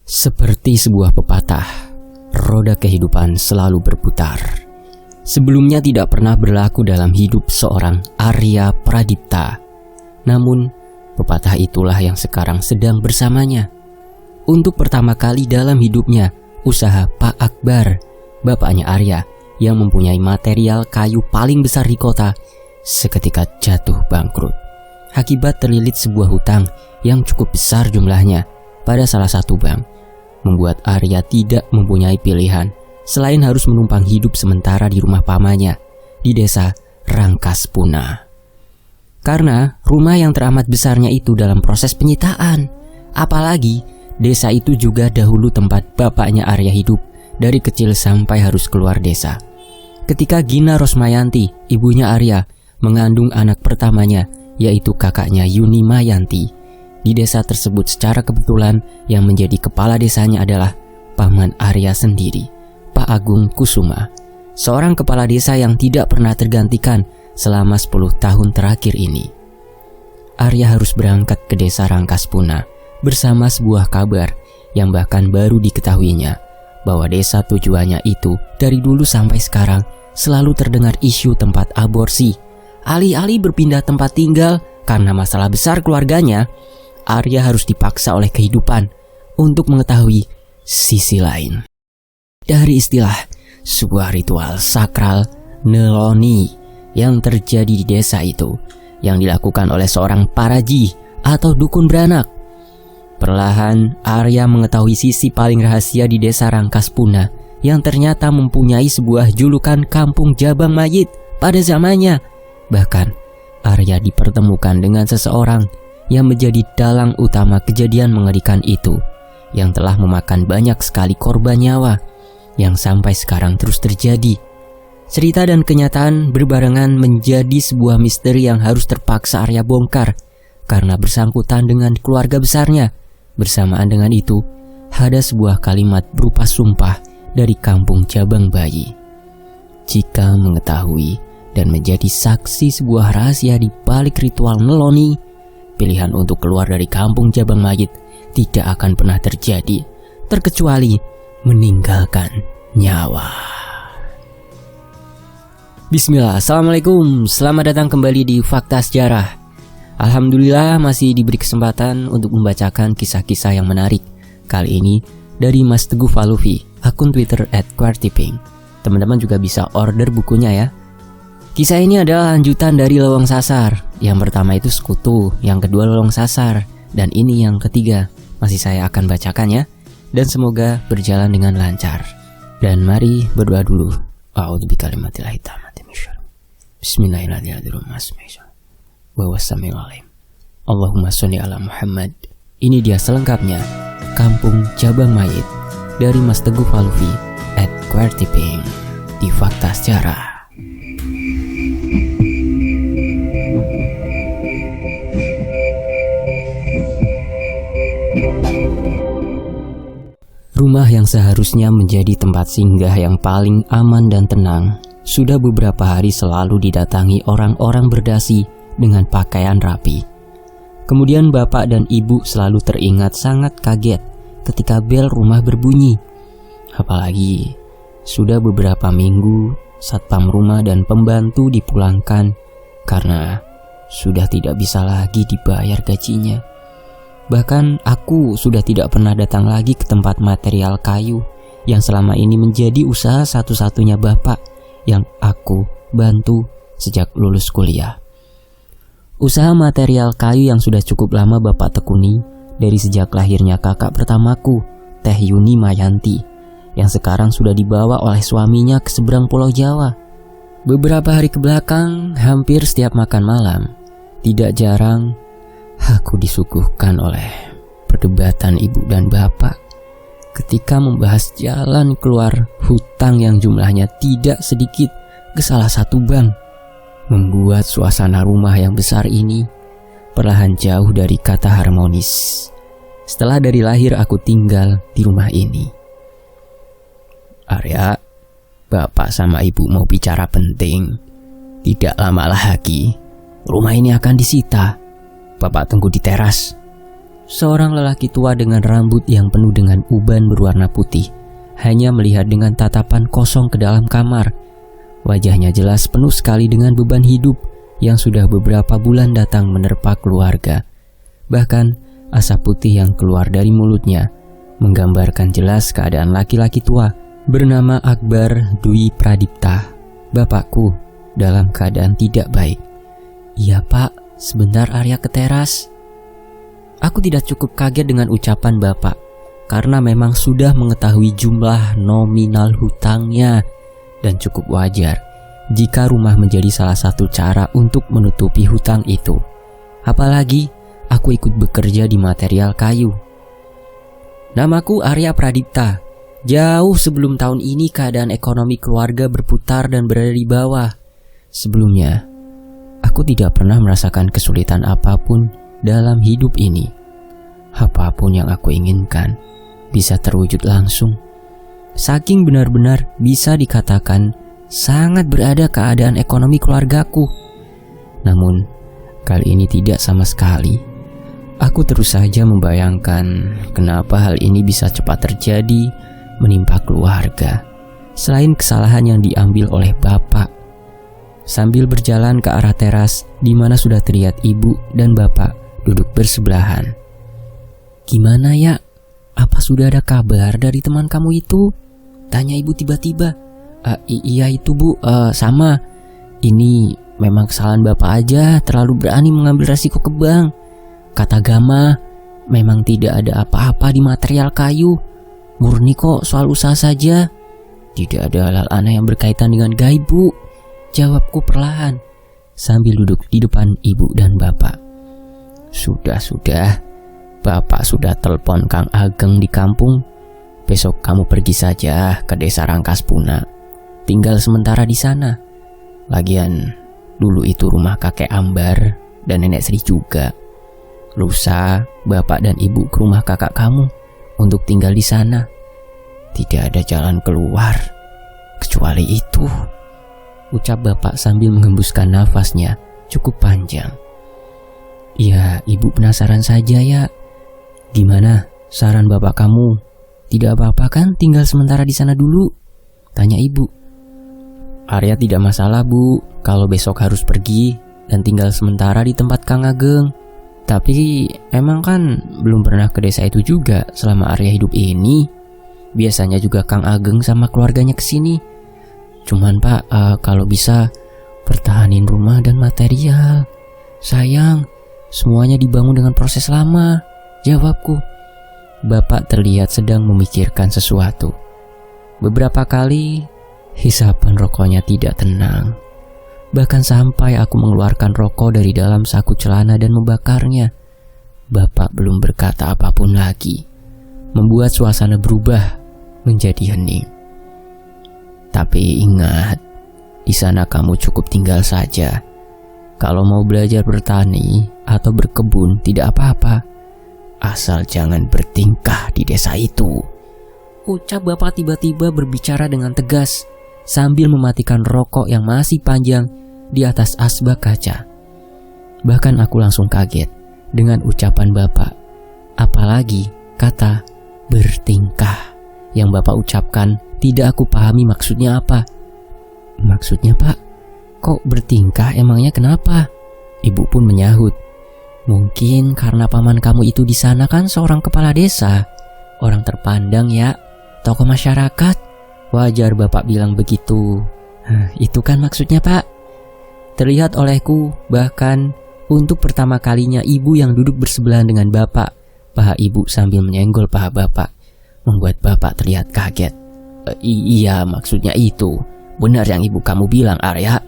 Seperti sebuah pepatah, roda kehidupan selalu berputar. Sebelumnya tidak pernah berlaku dalam hidup seorang Arya Pradipta. Namun, pepatah itulah yang sekarang sedang bersamanya. Untuk pertama kali dalam hidupnya, usaha Pak Akbar, bapaknya Arya, yang mempunyai material kayu paling besar di kota, seketika jatuh bangkrut. Akibat terlilit sebuah hutang yang cukup besar jumlahnya pada salah satu bank, membuat Arya tidak mempunyai pilihan selain harus menumpang hidup sementara di rumah pamannya di desa Rangkaspuna. Karena rumah yang teramat besarnya itu dalam proses penyitaan. Apalagi desa itu juga dahulu tempat bapaknya Arya hidup dari kecil sampai harus keluar desa. Ketika Gina Rosmayanti, ibunya Arya, mengandung anak pertamanya, yaitu kakaknya Yuni Mayanti, di desa tersebut secara kebetulan yang menjadi kepala desanya adalah paman Arya sendiri, Pak Agung Kusuma, seorang kepala desa yang tidak pernah tergantikan selama 10 tahun terakhir ini. Arya harus berangkat ke desa Rangkaspuna bersama sebuah kabar yang bahkan baru diketahuinya, bahwa desa tujuannya itu dari dulu sampai sekarang selalu terdengar isu tempat aborsi. Alih-alih berpindah tempat tinggal karena masalah besar keluarganya, Arya harus dipaksa oleh kehidupan untuk mengetahui sisi lain. Dari istilah sebuah ritual sakral Neloni yang terjadi di desa itu, yang dilakukan oleh seorang paraji atau dukun beranak. Perlahan Arya mengetahui sisi paling rahasia di desa Rangkaspuna yang ternyata mempunyai sebuah julukan kampung jabang mayit pada zamannya. Bahkan Arya dipertemukan dengan seseorang yang menjadi dalang utama kejadian mengerikan itu, yang telah memakan banyak sekali korban nyawa, yang sampai sekarang terus terjadi. Cerita dan kenyataan berbarengan menjadi sebuah misteri yang harus terpaksa Arya bongkar, karena bersangkutan dengan keluarga besarnya. Bersamaan dengan itu, ada sebuah kalimat berupa sumpah dari kampung Jabang Bayi. Jika mengetahui dan menjadi saksi sebuah rahasia di balik ritual Neloni, pilihan untuk keluar dari kampung Jabang Mayit tidak akan pernah terjadi, terkecuali meninggalkan nyawa. Bismillah, Assalamualaikum, selamat datang kembali di Fakta Sejarah. Alhamdulillah masih diberi kesempatan untuk membacakan kisah-kisah yang menarik. Kali ini dari Mas Teguh Falufi, akun Twitter @quartiping. Teman-teman juga bisa order bukunya ya. Kisah ini adalah lanjutan dari Lowong Sasar. Yang pertama itu Sekutu, yang kedua Lowong Sasar, dan ini yang ketiga. Masih saya akan bacakan ya. Dan semoga berjalan dengan lancar. Dan mari berdoa dulu. A'udzu bikalimatillahi tammati min syarri. Bismillahirrahmanirrahim. Wa wassalamu alaihi. Allahumma sholli ala Muhammad. Ini dia selengkapnya Kampung Jabang Mayit dari Mas Teguh Falufi @quartiping di Fakta Sejarah. Rumah yang seharusnya menjadi tempat singgah yang paling aman dan tenang, sudah beberapa hari selalu didatangi orang-orang berdasi dengan pakaian rapi. Kemudian bapak dan ibu selalu teringat sangat kaget ketika bel rumah berbunyi. Apalagi sudah beberapa minggu satpam rumah dan pembantu dipulangkan karena sudah tidak bisa lagi dibayar gajinya. Bahkan aku sudah tidak pernah datang lagi ke tempat material kayu yang selama ini menjadi usaha satu-satunya bapak yang aku bantu sejak lulus kuliah. Usaha material kayu yang sudah cukup lama bapak tekuni dari sejak lahirnya kakak pertamaku, Teh Yuni Mayanti, yang sekarang sudah dibawa oleh suaminya ke seberang pulau Jawa. Beberapa hari kebelakang, hampir setiap makan malam, tidak jarang aku disuguhkan oleh perdebatan ibu dan bapak ketika membahas jalan keluar hutang yang jumlahnya tidak sedikit ke salah satu bank, membuat suasana rumah yang besar ini perlahan jauh dari kata harmonis. Setelah dari lahir aku tinggal di rumah ini. Arya, bapak sama ibu mau bicara penting. Tidak lama lagi rumah ini akan disita. Bapak tunggu di teras. seorang lelaki tua dengan rambut yang penuh dengan uban berwarna putih hanya melihat dengan tatapan kosong ke dalam kamar. Wajahnya jelas penuh sekali dengan beban hidup yang sudah beberapa bulan datang menerpa keluarga. Bahkan asap putih yang keluar dari mulutnya menggambarkan jelas keadaan laki-laki tua bernama Akbar Dwi Pradipta, bapakku, dalam keadaan tidak baik. Iya pak, sebentar Arya ke teras. Aku tidak cukup kaget dengan ucapan bapak, karena memang sudah mengetahui jumlah nominal hutangnya, dan cukup wajar jika rumah menjadi salah satu cara untuk menutupi hutang itu. Apalagi aku ikut bekerja di material kayu. Namaku Arya Pradipta. Jauh sebelum tahun ini keadaan ekonomi keluarga berputar dan berada di bawah. Sebelumnya, aku tidak pernah merasakan kesulitan apapun dalam hidup ini. Apapun yang aku inginkan bisa terwujud langsung. Saking benar-benar bisa dikatakan sangat berada keadaan ekonomi keluargaku. Namun, kali ini tidak sama sekali. Aku terus saja membayangkan kenapa hal ini bisa cepat terjadi menimpa keluarga, selain kesalahan yang diambil oleh bapak. Sambil berjalan ke arah teras di mana sudah terlihat ibu dan bapak duduk bersebelahan. Gimana ya? Apa sudah ada kabar dari teman kamu itu? Tanya ibu tiba-tiba. Iya itu bu, sama. Ini memang kesalahan bapak aja, terlalu berani mengambil resiko ke bank. Kata Gama, memang tidak ada apa-apa di material kayu. Murni kok soal usaha saja. Tidak ada hal-hal aneh yang berkaitan dengan gaib bu, jawabku perlahan sambil duduk di depan ibu dan bapak. Sudah, bapak sudah telepon Kang Ageng di kampung. Besok kamu pergi saja ke desa Rangkaspuna, tinggal sementara di sana. Lagian dulu itu rumah kakek Ambar dan nenek Sri juga. Lusa bapak dan ibu ke rumah kakak kamu untuk tinggal di sana. Tidak ada jalan keluar kecuali itu, ucap bapak sambil menghembuskan nafasnya cukup panjang. Ya, ibu penasaran saja ya. Gimana saran bapak kamu? Tidak apa-apa kan tinggal sementara di sana dulu? Tanya ibu. Arya tidak masalah bu, kalau besok harus pergi dan tinggal sementara di tempat Kang Ageng. Tapi emang kan belum pernah ke desa itu juga selama Arya hidup ini. Biasanya juga Kang Ageng sama keluarganya kesini. Cuman pak, kalau bisa pertahanin rumah dan material. Sayang, semuanya dibangun dengan proses lama, jawabku. Bapak terlihat sedang memikirkan sesuatu. Beberapa kali hisapan rokoknya tidak tenang. Bahkan sampai aku mengeluarkan rokok dari dalam saku celana dan membakarnya. Bapak belum berkata apapun lagi, membuat suasana berubah menjadi hening. Tapi ingat, di sana kamu cukup tinggal saja. Kalau mau belajar bertani atau berkebun tidak apa-apa, asal jangan bertingkah di desa itu, ucap bapak tiba-tiba berbicara dengan tegas sambil mematikan rokok yang masih panjang di atas asbak kaca. Bahkan aku langsung kaget dengan ucapan bapak. Apalagi kata bertingkah yang bapak ucapkan tidak aku pahami maksudnya apa. Maksudnya pak, kok bertingkah, emangnya kenapa? Ibu pun menyahut. Mungkin karena paman kamu itu di sana kan seorang kepala desa, orang terpandang ya, tokoh masyarakat. Wajar bapak bilang begitu. Itu kan maksudnya pak. Terlihat olehku bahkan untuk pertama kalinya ibu yang duduk bersebelahan dengan bapak. Paha ibu sambil menyenggol paha bapak membuat bapak terlihat kaget. Iya maksudnya itu. Benar yang ibu kamu bilang Arya.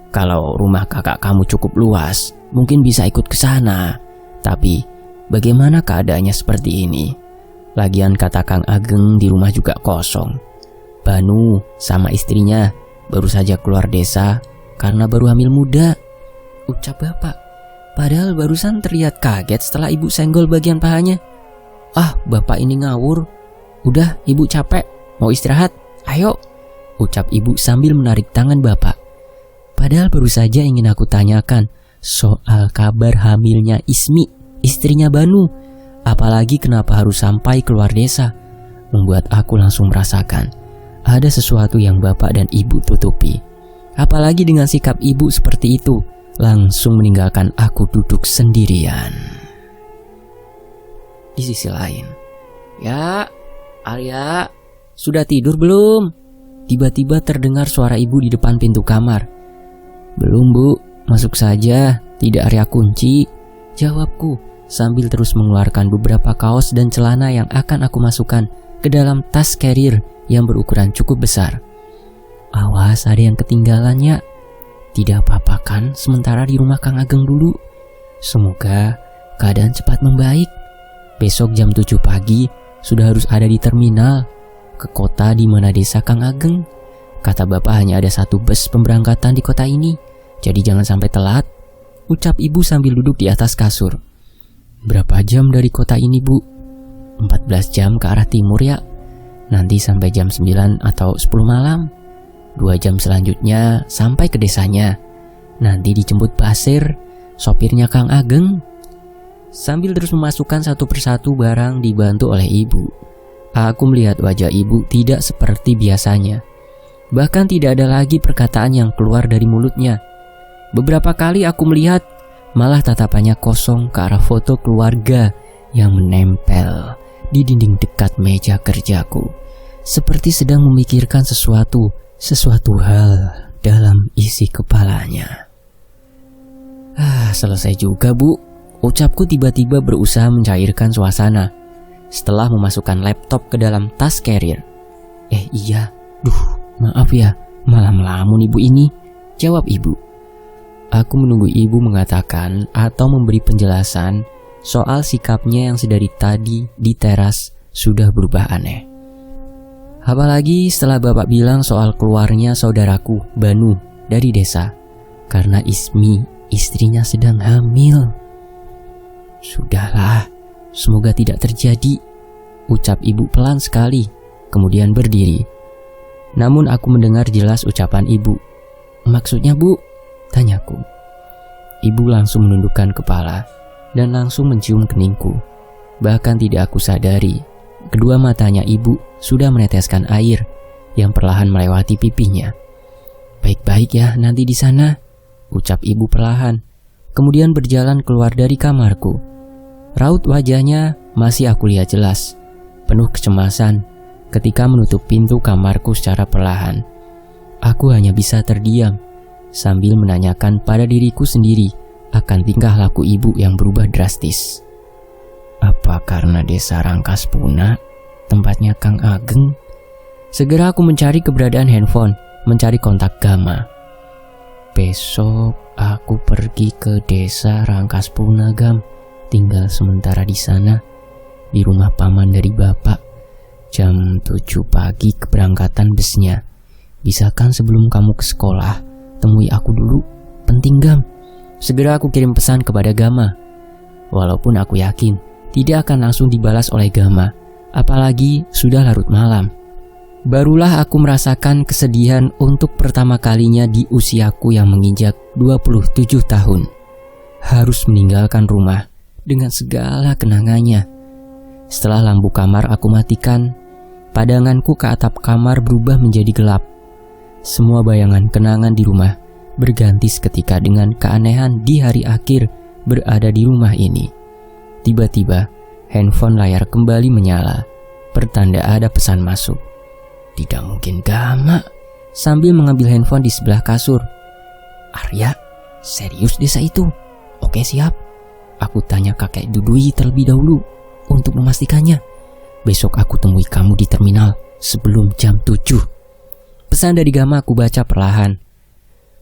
Kalau rumah kakak kamu cukup luas, mungkin bisa ikut ke sana. Tapi bagaimana keadaannya seperti ini? Lagian kata Kang Ageng di rumah juga kosong. Banu sama istrinya baru saja keluar desa karena baru hamil muda, ucap bapak. Padahal barusan terlihat kaget setelah ibu senggol bagian pahanya. Bapak ini ngawur. Udah, ibu capek, mau istirahat, ayo, ucap ibu sambil menarik tangan bapak. Padahal baru saja ingin aku tanyakan soal kabar hamilnya Ismi, istrinya Banu. Apalagi kenapa harus sampai keluar desa, membuat aku langsung merasakan ada sesuatu yang bapak dan ibu tutupi. Apalagi dengan sikap ibu seperti itu, langsung meninggalkan aku duduk sendirian. Di sisi lain, "Ya, Arya, sudah tidur belum?" Tiba-tiba terdengar suara ibu di depan pintu kamar. "Belum, Bu, masuk saja, tidak Arya kunci," jawabku sambil terus mengeluarkan beberapa kaos dan celana yang akan aku masukkan ke dalam tas carrier yang berukuran cukup besar. "Awas, ada yang ketinggalan ya. Tidak apa-apa kan sementara di rumah Kang Ageng dulu. Semoga keadaan cepat membaik. Besok jam 7 pagi sudah harus ada di terminal ke kota di mana desa Kang Ageng. Kata bapak hanya ada 1 bus pemberangkatan di kota ini, jadi jangan sampai telat," ucap ibu sambil duduk di atas kasur. "Berapa jam dari kota ini, Bu?" 14 jam ke arah timur ya. Nanti sampai jam 9 atau 10 malam. 2 jam selanjutnya sampai ke desanya. Nanti dijemput Basir, sopirnya Kang Ageng." Sambil terus memasukkan satu persatu barang dibantu oleh ibu. Aku melihat wajah ibu tidak seperti biasanya. Bahkan tidak ada lagi perkataan yang keluar dari mulutnya. Beberapa kali aku melihat malah tatapannya kosong ke arah foto keluarga yang menempel di dinding dekat meja kerjaku, seperti sedang memikirkan sesuatu hal dalam isi kepalanya. Selesai juga, Bu, ucapku tiba-tiba berusaha mencairkan suasana setelah memasukkan laptop ke dalam tas carrier. Iya, maaf ya, malam melamun ibu ini," jawab ibu. Aku menunggu ibu mengatakan atau memberi penjelasan soal sikapnya yang sedari tadi di teras sudah berubah aneh. Apalagi setelah bapak bilang soal keluarnya saudaraku, Banu, dari desa karena Ismi, istrinya, sedang hamil. "Sudahlah, semoga tidak terjadi," ucap ibu pelan sekali, kemudian berdiri. Namun aku mendengar jelas ucapan ibu. "Maksudnya, Bu?" tanyaku. Ibu langsung menundukkan kepala dan langsung mencium keningku. Bahkan tidak aku sadari, kedua matanya ibu sudah meneteskan air yang perlahan melewati pipinya. "Baik-baik ya nanti di sana," ucap ibu perlahan, kemudian berjalan keluar dari kamarku. Raut wajahnya masih aku lihat jelas, penuh kecemasan ketika menutup pintu kamarku secara perlahan. Aku hanya bisa terdiam sambil menanyakan pada diriku sendiri akan tingkah laku ibu yang berubah drastis. Apa karena desa Rangkas Puna, tempatnya Kang Ageng? Segera aku mencari keberadaan handphone, mencari kontak Gama. "Besok aku pergi ke desa Rangkas Puna, Gam. Tinggal sementara di sana, di rumah paman dari bapak. Jam 7 pagi keberangkatan busnya. Bisa kan sebelum kamu ke sekolah, temui aku dulu. Penting, Gam." Segera aku kirim pesan kepada Gama. Walaupun aku yakin tidak akan langsung dibalas oleh Gama, apalagi sudah larut malam. Barulah aku merasakan kesedihan untuk pertama kalinya di usiaku yang menginjak 27 tahun. Harus meninggalkan rumah dengan segala kenangannya. Setelah lampu kamar aku matikan, pandanganku ke atap kamar berubah menjadi gelap. Semua bayangan kenangan di rumah berganti seketika dengan keanehan di hari akhir berada di rumah ini. Tiba-tiba handphone layar kembali menyala, pertanda ada pesan masuk. Tidak mungkin Gama. Sambil mengambil handphone di sebelah kasur. "Arya, serius desa itu?" "Oke, siap." Aku tanya kakek Dudui terlebih dahulu untuk memastikannya. "Besok aku temui kamu di terminal sebelum jam 7. Pesan dari Gama aku baca perlahan.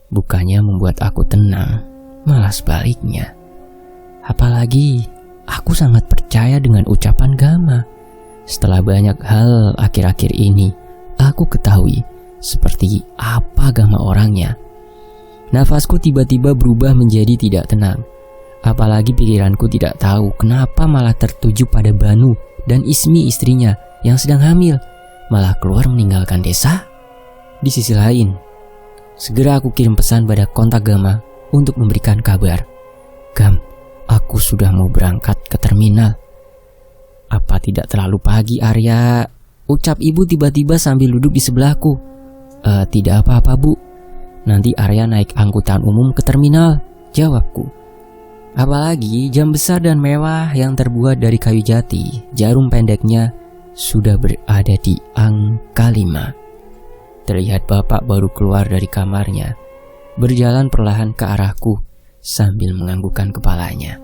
Bukannya membuat aku tenang, malah sebaliknya. Apalagi aku sangat percaya dengan ucapan Gama. Setelah banyak hal akhir-akhir ini, aku ketahui seperti apa Gama orangnya. Nafasku tiba-tiba berubah menjadi tidak tenang. Apalagi pikiranku tidak tahu kenapa malah tertuju pada Banu dan Ismi, istrinya yang sedang hamil, malah keluar meninggalkan desa. Di sisi lain, segera aku kirim pesan pada kontak Gama untuk memberikan kabar. "Gam, aku sudah mau berangkat ke terminal. Apa tidak terlalu pagi, Arya? Ucap ibu tiba-tiba sambil duduk di sebelahku. Tidak apa-apa, Bu. Nanti Arya naik angkutan umum ke terminal, jawabku. Apalagi jam besar dan mewah yang terbuat dari kayu jati, jarum pendeknya sudah berada di angka 5. Terlihat bapak baru keluar dari kamarnya, berjalan perlahan ke arahku sambil menganggukkan kepalanya.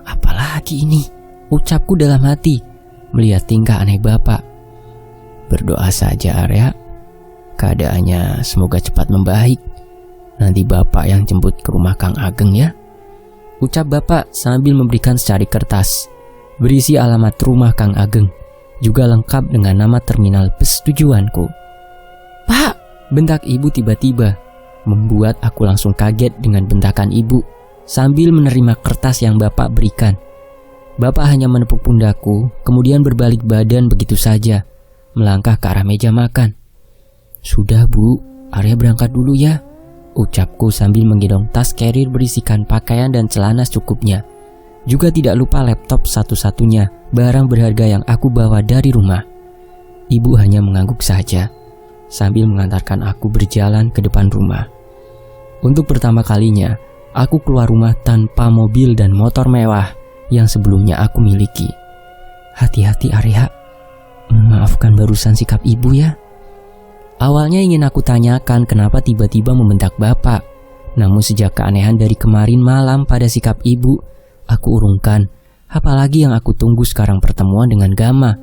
Apalagi ini? Ucapku dalam hati melihat tingkah aneh bapak. Berdoa saja, Arya. Keadaannya semoga cepat membaik. Nanti bapak yang jemput ke rumah Kang Ageng ya, ucap bapak sambil memberikan secari kertas berisi alamat rumah Kang Ageng, juga lengkap dengan nama terminal bus tujuanku. Pak, bentak ibu tiba-tiba, membuat aku langsung kaget dengan bentakan ibu sambil menerima kertas yang bapak berikan. Bapak hanya menepuk pundakku, kemudian berbalik badan begitu saja, melangkah ke arah meja makan. Sudah, Bu, Arya berangkat dulu ya, ucapku sambil menggendong tas carrier berisikan pakaian dan celana secukupnya. Juga tidak lupa laptop satu-satunya barang berharga yang aku bawa dari rumah. Ibu hanya mengangguk saja sambil mengantarkan aku berjalan ke depan rumah. Untuk pertama kalinya, aku keluar rumah tanpa mobil dan motor mewah yang sebelumnya aku miliki. Hati-hati, Arya. Maafkan barusan sikap ibu ya. Awalnya ingin aku tanyakan kenapa tiba-tiba membentak bapak. Namun sejak keanehan dari kemarin malam pada sikap ibu, aku urungkan. Apalagi yang aku tunggu sekarang pertemuan dengan Gama.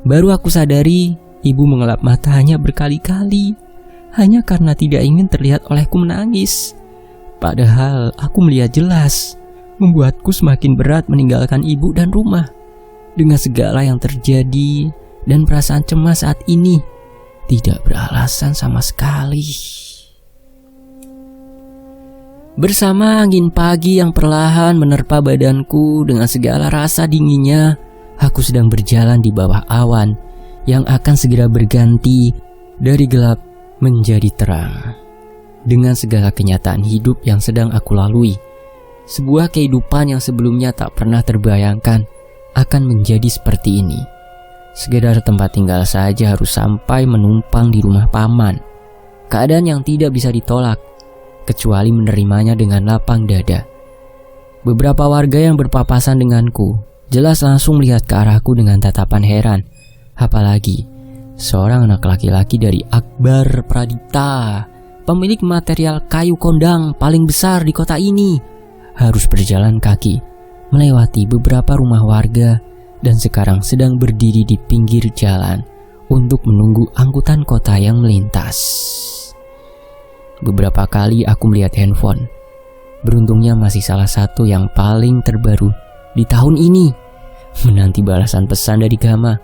Baru aku sadari, ibu mengelap matanya berkali-kali hanya karena tidak ingin terlihat olehku menangis. Padahal aku melihat jelas, membuatku semakin berat meninggalkan ibu dan rumah. Dengan segala yang terjadi dan perasaan cemas saat ini, tidak beralasan sama sekali. Bersama angin pagi yang perlahan menerpa badanku dengan segala rasa dinginnya, aku sedang berjalan di bawah awan yang akan segera berganti dari gelap menjadi terang. Dengan segala kenyataan hidup yang sedang aku lalui, sebuah kehidupan yang sebelumnya tak pernah terbayangkan akan menjadi seperti ini. Sekedar tempat tinggal saja harus sampai menumpang di rumah paman. Keadaan yang tidak bisa ditolak, kecuali menerimanya dengan lapang dada. Beberapa warga yang berpapasan denganku jelas langsung melihat ke arahku dengan tatapan heran. Apalagi seorang anak laki-laki dari Akbar Pradipta, pemilik material kayu kondang paling besar di kota ini, harus berjalan kaki melewati beberapa rumah warga dan sekarang sedang berdiri di pinggir jalan untuk menunggu angkutan kota yang melintas. Beberapa kali aku melihat handphone. Beruntungnya masih salah satu yang paling terbaru di tahun ini, menanti balasan pesan dari Gama.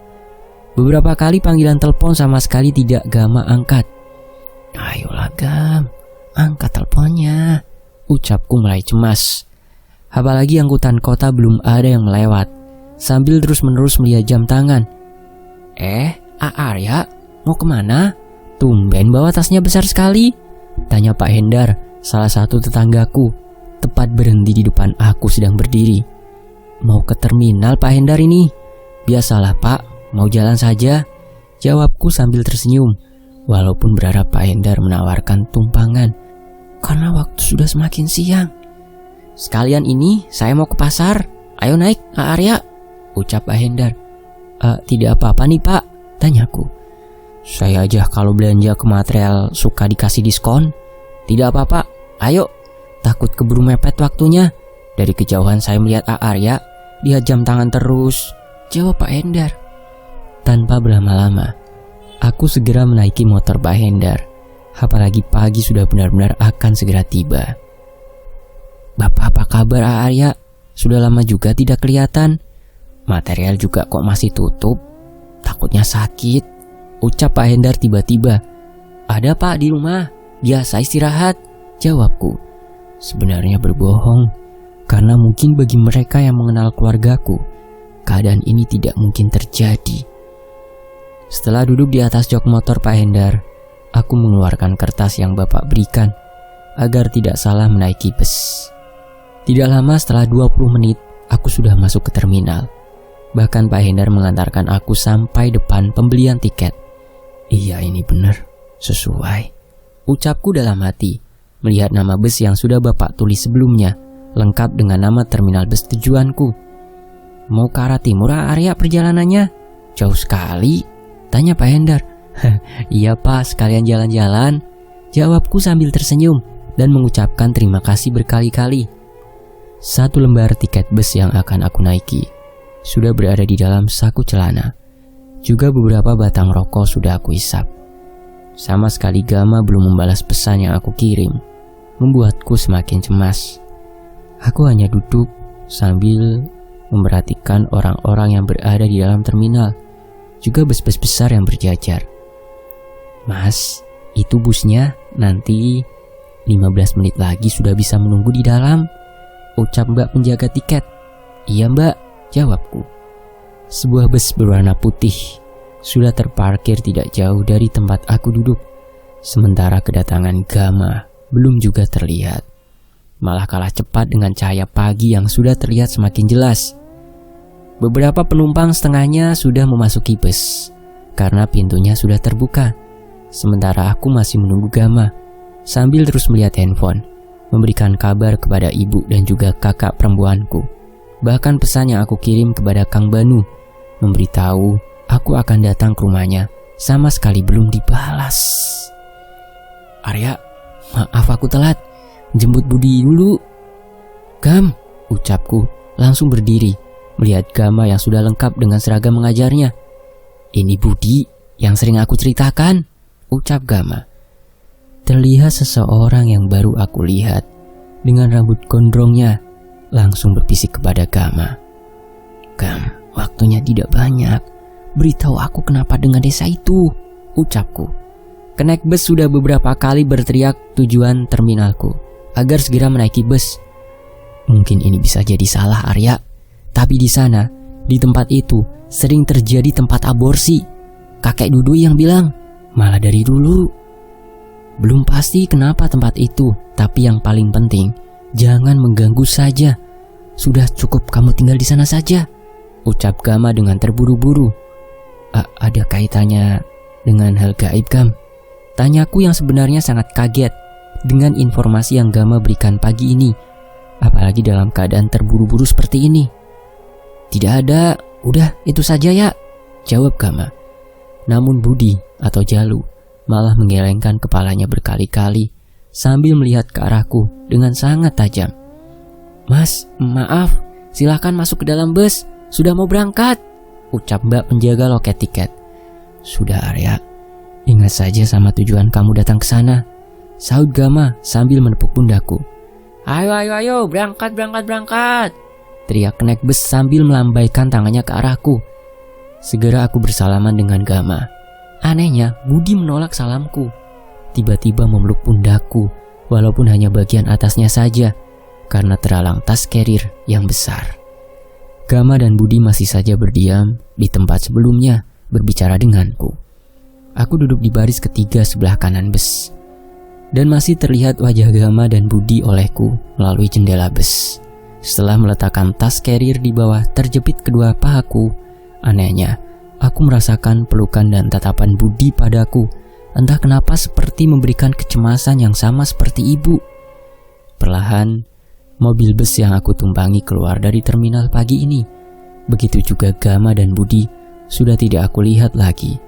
Beberapa kali panggilan telepon sama sekali tidak Gama angkat. Ayolah Gam, angkat teleponnya, ucapku mulai cemas. Apalagi angkutan kota belum ada yang melewat. Sambil terus-menerus melihat jam tangan. Arya, mau kemana? Tumben bawa tasnya besar sekali, tanya Pak Hendar, salah satu tetanggaku, tepat berhenti di depan aku sedang berdiri. Mau ke terminal Pak Hendar ini. Biasalah Pak, mau jalan saja, jawabku sambil tersenyum, walaupun berharap Pak Hendar menawarkan tumpangan, karena waktu sudah semakin siang. Sekalian ini saya mau ke pasar, ayo naik Arya, ucap Pak Hendar. Tidak apa-apa nih Pak, tanyaku. Saya aja kalau belanja ke material suka dikasih diskon. Tidak apa-apa, ayo. Takut keburu mepet waktunya. Dari kejauhan saya melihat Arya, dia jam tangan terus, jawab Pak Hendar. Tanpa berlama-lama, aku segera menaiki motor Pak Hendar. Apalagi pagi sudah benar-benar akan segera tiba. Bapak, apa kabar Arya? Sudah lama juga tidak kelihatan. Material juga kok masih tutup. Takutnya sakit, ucap Pak Hendar tiba-tiba. Ada Pak di rumah, biasa istirahat, jawabku. Sebenarnya berbohong, karena mungkin bagi mereka yang mengenal keluargaku, keadaan ini tidak mungkin terjadi. Setelah duduk di atas jok motor Pak Hendar, aku mengeluarkan kertas yang Bapak berikan agar tidak salah menaiki bus. Tidak lama setelah 20 menit, aku sudah masuk ke terminal. Bahkan Pak Hendar mengantarkan aku sampai depan pembelian tiket. Iya, ini benar, sesuai, ucapku dalam hati, melihat nama bus yang sudah Bapak tulis sebelumnya, lengkap dengan nama terminal bus tujuanku. Mau ke arah timur area perjalanannya? Jauh sekali, tanya Pak Hendar. Iya Pak, sekalian jalan-jalan, jawabku sambil tersenyum dan mengucapkan terima kasih berkali-kali. 1 lembar tiket bus yang akan aku naiki sudah berada di dalam saku celana. Juga beberapa batang rokok sudah aku isap. Sama sekali Gama belum membalas pesan yang aku kirim, membuatku semakin cemas. Aku hanya duduk sambil memperhatikan orang-orang yang berada di dalam terminal, juga bus-bus besar yang berjajar. Mas, itu busnya, nanti 15 menit lagi sudah bisa menunggu di dalam, ucap Mbak penjaga tiket. Iya Mbak, jawabku. Sebuah bus berwarna putih sudah terparkir tidak jauh dari tempat aku duduk, sementara kedatangan Gama belum juga terlihat. Malah kalah cepat dengan cahaya pagi yang sudah terlihat semakin jelas. Beberapa penumpang setengahnya sudah memasuki bus karena pintunya sudah terbuka. Sementara aku masih menunggu Gama sambil terus melihat handphone, memberikan kabar kepada ibu dan juga kakak perempuanku. Bahkan pesan yang aku kirim kepada Kang Banu memberitahu aku akan datang ke rumahnya sama sekali belum dibalas. Arya, maaf aku telat, jemput Budi dulu. Gam, ucapku langsung berdiri melihat Gama yang sudah lengkap dengan seragam mengajarnya. Ini Budi yang sering aku ceritakan, ucap Gama. Terlihat seseorang yang baru aku lihat dengan rambut gondrongnya langsung berbisik kepada Gama. Gam, waktunya tidak banyak. Beritahu aku kenapa dengan desa itu, ucapku. Kenaik bus sudah beberapa kali berteriak tujuan terminalku agar segera menaiki bus. Mungkin ini bisa jadi salah Arya, tapi di sana, di tempat itu sering terjadi tempat aborsi. Kakek Dudu yang bilang, malah dari dulu. Belum pasti kenapa tempat itu, tapi yang paling penting, jangan mengganggu saja. Sudah cukup kamu tinggal di sana saja, ucap Gama dengan terburu-buru. Ada kaitannya dengan hal gaib, Gam? Tanyaku yang sebenarnya sangat kaget dengan informasi yang Gama berikan pagi ini, apalagi dalam keadaan terburu-buru seperti ini. Tidak ada, udah itu saja ya, jawab Gama. Namun Budi atau Jalu malah menggelengkan kepalanya berkali-kali sambil melihat ke arahku dengan sangat tajam. Mas, maaf, silahkan masuk ke dalam bus, sudah mau berangkat, ucap Mbak penjaga loket tiket. Sudah Arya, ingat saja sama tujuan kamu datang ke sana, sahut Gama sambil menepuk pundakku. Ayo, berangkat, teriak kenaik bus sambil melambaikan tangannya ke arahku. Segera aku bersalaman dengan Gama. Anehnya, Budi menolak salamku. Tiba-tiba memeluk pundakku, walaupun hanya bagian atasnya saja, karena terhalang tas carrier yang besar. Gama dan Budi masih saja berdiam di tempat sebelumnya berbicara denganku. Aku duduk di baris ketiga sebelah kanan bus, dan masih terlihat wajah Gama dan Budi olehku melalui jendela bus. Setelah meletakkan tas carrier di bawah terjepit kedua pahaku, anehnya aku merasakan pelukan dan tatapan Budi padaku. Entah kenapa seperti memberikan kecemasan yang sama seperti ibu. Perlahan, mobil bus yang aku tumpangi keluar dari terminal pagi ini. Begitu juga Gama dan Budi sudah tidak aku lihat lagi.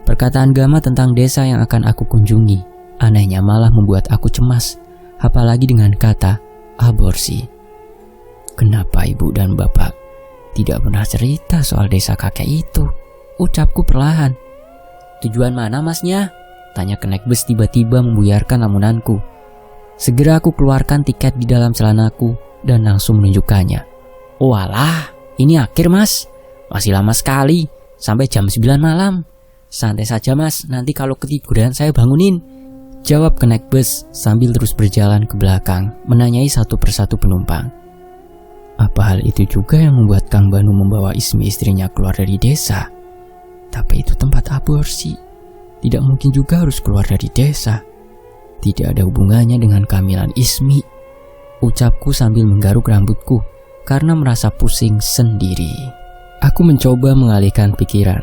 Perkataan Gama tentang desa yang akan aku kunjungi, anehnya malah membuat aku cemas, apalagi dengan kata aborsi. Kenapa ibu dan bapak tidak pernah cerita soal desa kakek itu? Ucapku perlahan. Tujuan mana masnya? Tanya kenaik bus tiba-tiba membuyarkan lamunanku. Segera aku keluarkan tiket di dalam celanaku dan langsung menunjukkannya. Walah, ini akhir mas. Masih lama sekali, sampai jam 9 malam. Santai saja mas, nanti kalau ketiduran saya bangunin, jawab kenaik bus sambil terus berjalan ke belakang menanyai satu persatu penumpang. Apa hal itu juga yang membuat Kang Banu membawa Ismi istrinya keluar dari desa? Tapi itu tempat aborsi, tidak mungkin juga harus keluar dari desa. Tidak ada hubungannya dengan kehamilan Ismi, ucapku sambil menggaruk rambutku karena merasa pusing sendiri. Aku mencoba mengalihkan pikiran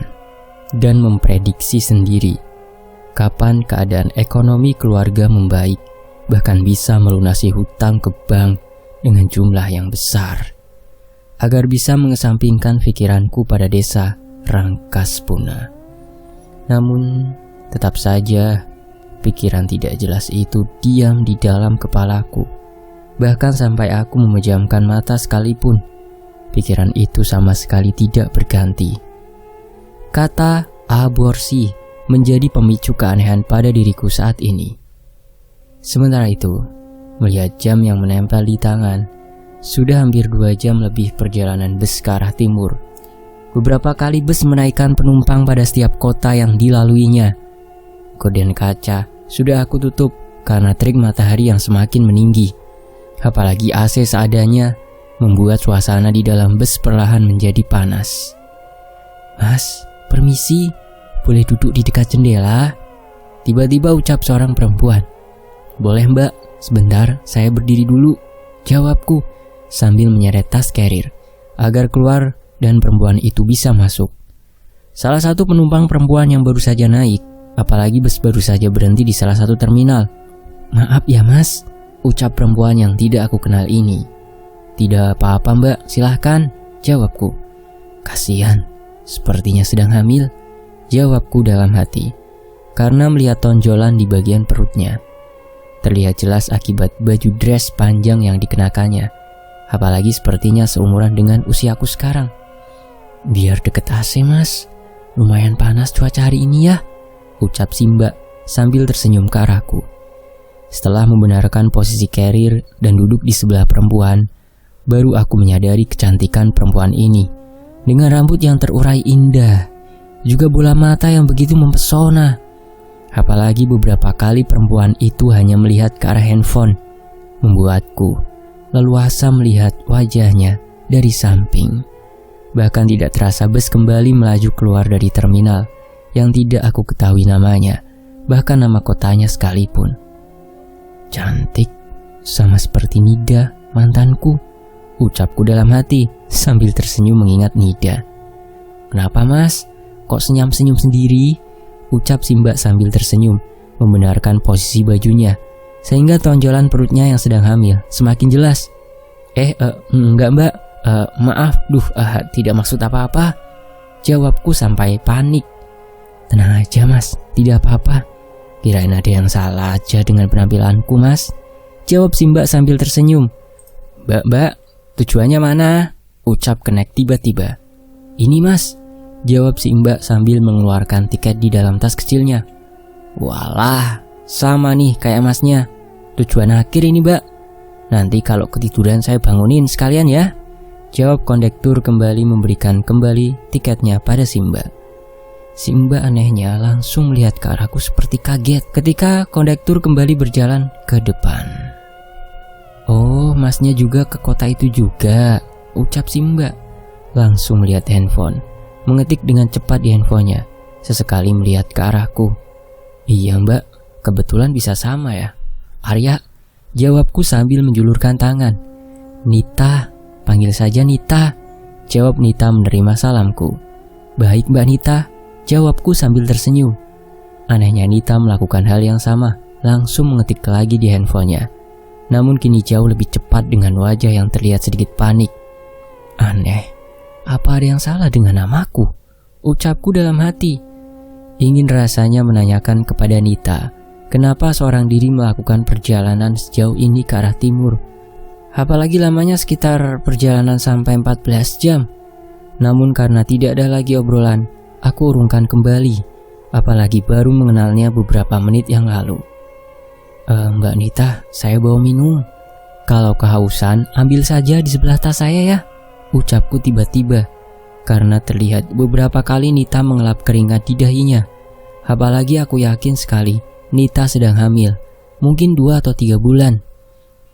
dan memprediksi sendiri kapan keadaan ekonomi keluarga membaik, bahkan bisa melunasi hutang ke bank dengan jumlah yang besar, agar bisa mengesampingkan pikiranku pada desa Rangkaspuna. Namun, tetap saja pikiran tidak jelas itu diam di dalam kepalaku. Bahkan sampai aku memejamkan mata sekalipun, pikiran itu sama sekali tidak berganti. Kata aborsi menjadi pemicu keanehan pada diriku saat ini. Sementara itu, melihat jam yang menempel di tangan, sudah hampir 2 jam lebih perjalanan bus ke arah timur. Beberapa kali bus menaikkan penumpang pada setiap kota yang dilaluinya. Gorden kaca sudah aku tutup karena terik matahari yang semakin meninggi. Apalagi AC seadanya membuat suasana di dalam bus perlahan menjadi panas. "Mas, permisi, boleh duduk di dekat jendela?" Tiba-tiba ucap seorang perempuan. "Boleh mbak, sebentar saya berdiri dulu," jawabku sambil menyeret tas carrier agar keluar dan perempuan itu bisa masuk. Salah satu penumpang perempuan yang baru saja naik, apalagi bus baru saja berhenti di salah satu terminal. "Maaf ya mas," ucap perempuan yang tidak aku kenal ini. "Tidak apa-apa mbak, silahkan," jawabku. "Kasihan, sepertinya sedang hamil," jawabku dalam hati, karena melihat tonjolan di bagian perutnya. Terlihat jelas akibat baju dress panjang yang dikenakannya, apalagi sepertinya seumuran dengan usiaku sekarang. "Biar deket AC mas, lumayan panas cuaca hari ini ya," ucap si mbak sambil tersenyum ke arahku. Setelah membenarkan posisi carrier dan duduk di sebelah perempuan, baru aku menyadari kecantikan perempuan ini. Dengan rambut yang terurai indah, juga bola mata yang begitu mempesona. Apalagi beberapa kali perempuan itu hanya melihat ke arah handphone, membuatku leluasa melihat wajahnya dari samping. Bahkan tidak terasa bus kembali melaju keluar dari terminal yang tidak aku ketahui namanya, bahkan nama kotanya sekalipun. "Cantik, sama seperti Nida, mantanku," ucapku dalam hati sambil tersenyum mengingat Nida. "Kenapa mas? Kok senyum-senyum sendiri?" ucap si mbak sambil tersenyum, membenarkan posisi bajunya, sehingga tonjolan perutnya yang sedang hamil semakin jelas. Enggak mbak, maaf, tidak maksud apa-apa," jawabku sampai panik. "Tenang aja mas, tidak apa-apa. Kirain ada yang salah aja dengan penampilanku mas," jawab si mbak sambil tersenyum. Mbak, tujuannya mana?" ucap kenek tiba-tiba. "Ini mas," jawab si mbak sambil mengeluarkan tiket di dalam tas kecilnya. "Walah, sama nih kayak masnya. Tujuan akhir ini mbak. Nanti kalau ketiduran saya bangunin sekalian ya," jawab kondektur kembali memberikan kembali tiketnya pada si mbak. Si mbak anehnya langsung melihat ke arahku seperti kaget ketika kondektur kembali berjalan ke depan. "Oh, masnya juga ke kota itu juga," ucap si mbak. Langsung melihat handphone, mengetik dengan cepat di handphonenya, sesekali melihat ke arahku. "Iya mbak, kebetulan bisa sama ya." "Arya," jawabku sambil menjulurkan tangan. "Nita, panggil saja Nita," jawab Nita menerima salamku. "Baik mbak Nita," jawabku sambil tersenyum. Anehnya Nita melakukan hal yang sama, langsung mengetik lagi di handphonenya. Namun kini jauh lebih cepat dengan wajah yang terlihat sedikit panik. "Aneh, apa ada yang salah dengan namaku?" ucapku dalam hati. Ingin rasanya menanyakan kepada Nita, kenapa seorang diri melakukan perjalanan sejauh ini ke arah timur. Apalagi lamanya sekitar perjalanan sampai 14 jam. Namun karena tidak ada lagi obrolan, aku urungkan kembali, apalagi baru mengenalnya beberapa menit yang lalu. Mbak Nita, saya bawa minum. Kalau kehausan, ambil saja di sebelah tas saya ya," ucapku tiba-tiba, karena terlihat beberapa kali Nita mengelap keringat di dahinya. Apalagi aku yakin sekali Nita sedang hamil, mungkin 2 atau 3 bulan.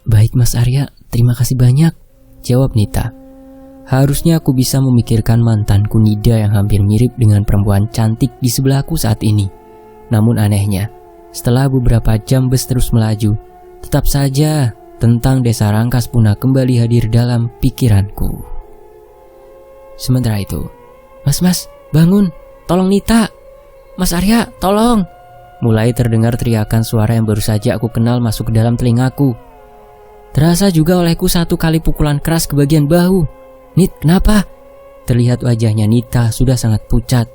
"Baik Mas Arya, terima kasih banyak," jawab Nita. Harusnya aku bisa memikirkan mantanku Nida yang hampir mirip dengan perempuan cantik di sebelahku saat ini. Namun anehnya, setelah beberapa jam bus terus melaju, tetap saja tentang desa Rangkaspuna kembali hadir dalam pikiranku. Sementara itu, Mas, bangun, tolong Nita. Mas Arya, tolong. Mulai terdengar teriakan suara yang baru saja aku kenal masuk ke dalam telingaku. Terasa juga olehku satu kali pukulan keras ke bagian bahu. Nit, kenapa? Terlihat wajahnya Nita sudah sangat pucat.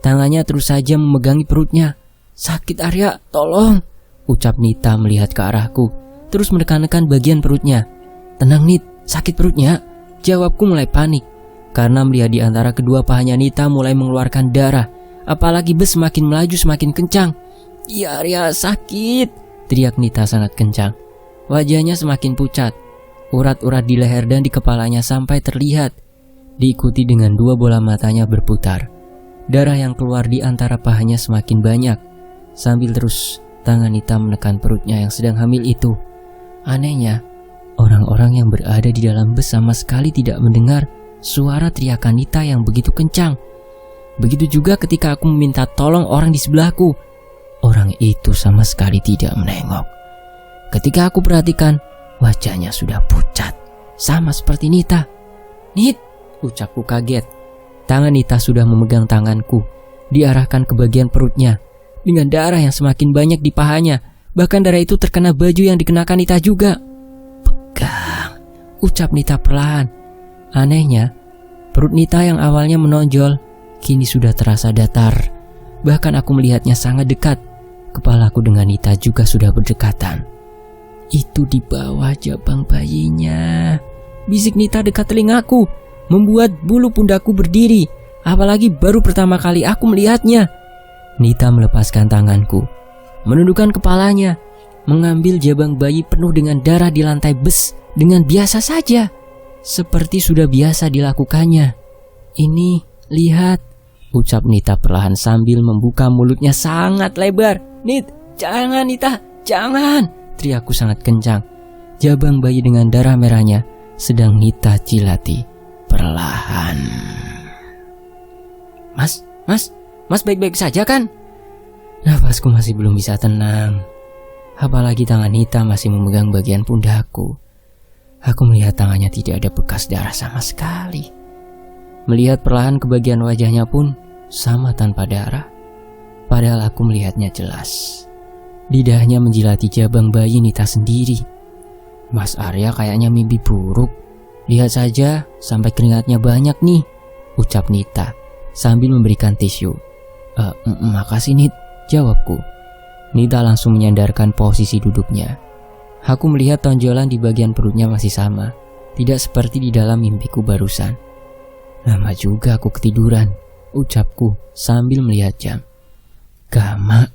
Tangannya terus saja memegangi perutnya. Sakit Arya, tolong, ucap Nita melihat ke arahku, terus menekan-nekan bagian perutnya. Tenang Nit, sakit perutnya, jawabku mulai panik. Karena melihat di antara kedua pahanya Nita mulai mengeluarkan darah. Apalagi bus semakin melaju semakin kencang. Ya Arya, sakit, teriak Nita sangat kencang. Wajahnya semakin pucat. Urat-urat di leher dan di kepalanya sampai terlihat. Diikuti dengan dua bola matanya berputar. Darah yang keluar di antara pahanya semakin banyak. Sambil terus tangan Nita menekan perutnya yang sedang hamil itu. Anehnya, orang-orang yang berada di dalam bus sama sekali tidak mendengar suara teriakan Nita yang begitu kencang. Begitu juga ketika aku meminta tolong orang di sebelahku. Orang itu sama sekali tidak menengok. Ketika aku perhatikan, wajahnya sudah pucat, sama seperti Nita. Nit, ucapku kaget. Tangan Nita sudah memegang tanganku, diarahkan ke bagian perutnya, dengan darah yang semakin banyak di pahanya. Bahkan darah itu terkena baju yang dikenakan Nita juga. Pegang, ucap Nita perlahan. Anehnya, perut Nita yang awalnya menonjol, kini sudah terasa datar. Bahkan aku melihatnya sangat dekat. Kepalaku dengan Nita juga sudah berdekatan. Itu di bawah jabang bayinya, bisik Nita dekat telingaku, membuat bulu pundakku berdiri. Apalagi baru pertama kali aku melihatnya. Nita melepaskan tanganku, menundukkan kepalanya, mengambil jabang bayi penuh dengan darah di lantai bus dengan biasa saja, seperti sudah biasa dilakukannya. Ini, lihat, ucap Nita perlahan sambil membuka mulutnya sangat lebar. Nit, jangan Nita, jangan, teriakku sangat kencang. Jabang bayi dengan darah merahnya sedang Nita cilati perlahan. Mas baik-baik saja kan? Nafasku masih belum bisa tenang. Apalagi tangan Nita masih memegang bagian pundakku. Aku melihat tangannya tidak ada bekas darah sama sekali. Melihat perlahan ke bagian wajahnya pun sama tanpa darah. Padahal aku melihatnya jelas. Lidahnya menjilati jabang bayi Nita sendiri. Mas Arya kayaknya mimpi buruk. Lihat saja sampai keringatnya banyak nih, ucap Nita sambil memberikan tisu. Makasih Nit, jawabku. Nita langsung menyandarkan posisi duduknya. Aku melihat tonjolan di bagian perutnya masih sama, tidak seperti di dalam mimpiku barusan. Lama juga aku ketiduran, ucapku sambil melihat jam. Gama.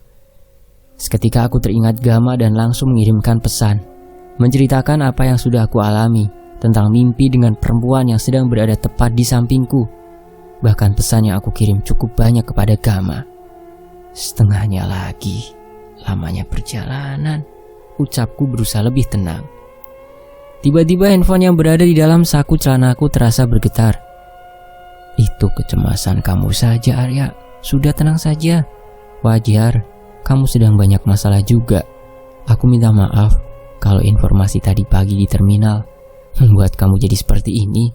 Seketika aku teringat Gama dan langsung mengirimkan pesan, menceritakan apa yang sudah aku alami tentang mimpi dengan perempuan yang sedang berada tepat di sampingku. Bahkan pesan yang aku kirim cukup banyak kepada Gama. Setengahnya lagi, lamanya perjalanan, ucapku berusaha lebih tenang. Tiba-tiba handphone yang berada di dalam saku celanaku terasa bergetar. Itu kecemasan kamu saja Arya, sudah tenang saja. Wajar, kamu sedang banyak masalah juga. Aku minta maaf kalau informasi tadi pagi di terminal membuat kamu jadi seperti ini.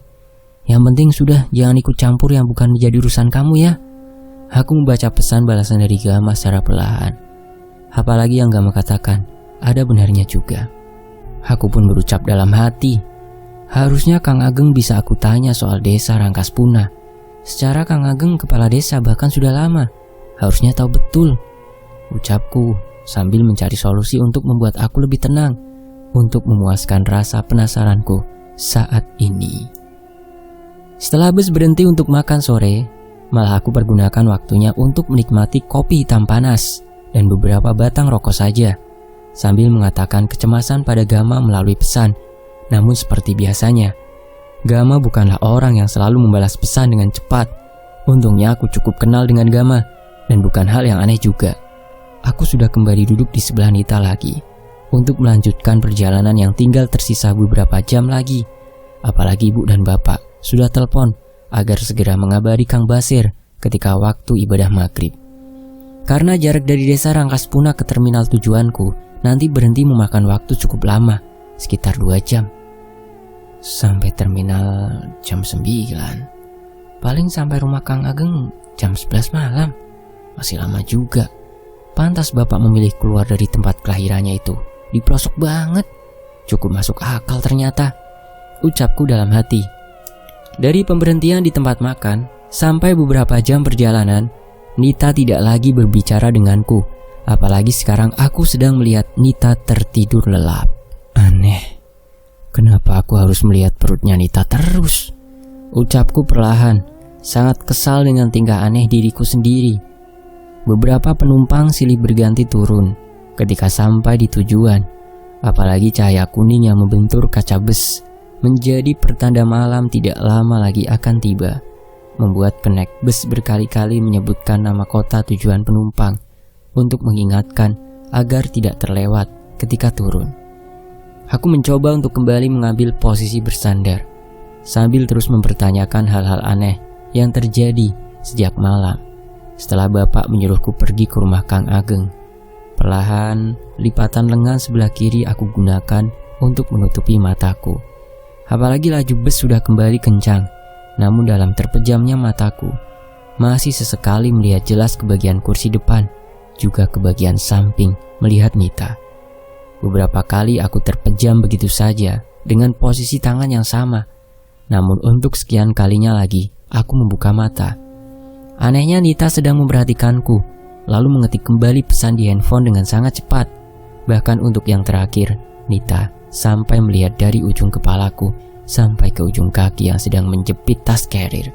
Yang penting sudah jangan ikut campur yang bukan menjadi urusan kamu ya. Aku membaca pesan balasan dari Gama secara perlahan. Apalagi yang Gama katakan, ada benarnya juga. Aku pun berucap dalam hati, harusnya Kang Ageng bisa aku tanya soal desa Rangkas Puna. Secara Kang Ageng kepala desa bahkan sudah lama, harusnya tahu betul, ucapku sambil mencari solusi untuk membuat aku lebih tenang, untuk memuaskan rasa penasaranku saat ini. Setelah bus berhenti untuk makan sore, malah aku pergunakan waktunya untuk menikmati kopi hitam panas dan beberapa batang rokok saja, sambil mengatakan kecemasan pada Gama melalui pesan. Namun seperti biasanya, Gama bukanlah orang yang selalu membalas pesan dengan cepat. Untungnya aku cukup kenal dengan Gama, dan bukan hal yang aneh juga. Aku sudah kembali duduk di sebelah Nita lagi, untuk melanjutkan perjalanan yang tinggal tersisa beberapa jam lagi. Apalagi ibu dan bapak sudah telepon agar segera mengabari Kang Basir ketika waktu ibadah maghrib. Karena jarak dari desa Rangkas Puna ke terminal tujuanku nanti berhenti memakan waktu cukup lama, sekitar 2 jam. Sampai terminal jam 9. Paling sampai rumah Kang Ageng jam 11 malam. Masih lama juga. Pantas bapak memilih keluar dari tempat kelahirannya itu. Di pelosok banget. Cukup masuk akal ternyata, ucapku dalam hati. Dari pemberhentian di tempat makan sampai beberapa jam perjalanan, Nita tidak lagi berbicara denganku. Apalagi sekarang aku sedang melihat Nita tertidur lelap. Aneh, kenapa aku harus melihat perutnya Nita terus? Ucapku perlahan, sangat kesal dengan tingkah aneh diriku sendiri. Beberapa penumpang silih berganti turun ketika sampai di tujuan. Apalagi cahaya kuning yang membentur kaca bus menjadi pertanda malam tidak lama lagi akan tiba. Membuat penaik bus berkali-kali menyebutkan nama kota tujuan penumpang untuk mengingatkan agar tidak terlewat ketika turun. Aku mencoba untuk kembali mengambil posisi bersandar sambil terus mempertanyakan hal-hal aneh yang terjadi sejak malam setelah bapak menyuruhku pergi ke rumah Kang Ageng. Perlahan, lipatan lengan sebelah kiri aku gunakan untuk menutupi mataku. Apalagi laju bus sudah kembali kencang. Namun dalam terpejamnya mataku, masih sesekali melihat jelas ke bagian kursi depan, juga ke bagian samping melihat Nita. Beberapa kali aku terpejam begitu saja dengan posisi tangan yang sama. Namun untuk sekian kalinya lagi, aku membuka mata. Anehnya Nita sedang memperhatikanku, lalu mengetik kembali pesan di handphone dengan sangat cepat. Bahkan untuk yang terakhir, Nita sampai melihat dari ujung kepalaku sampai ke ujung kaki yang sedang menjepit tas carrier.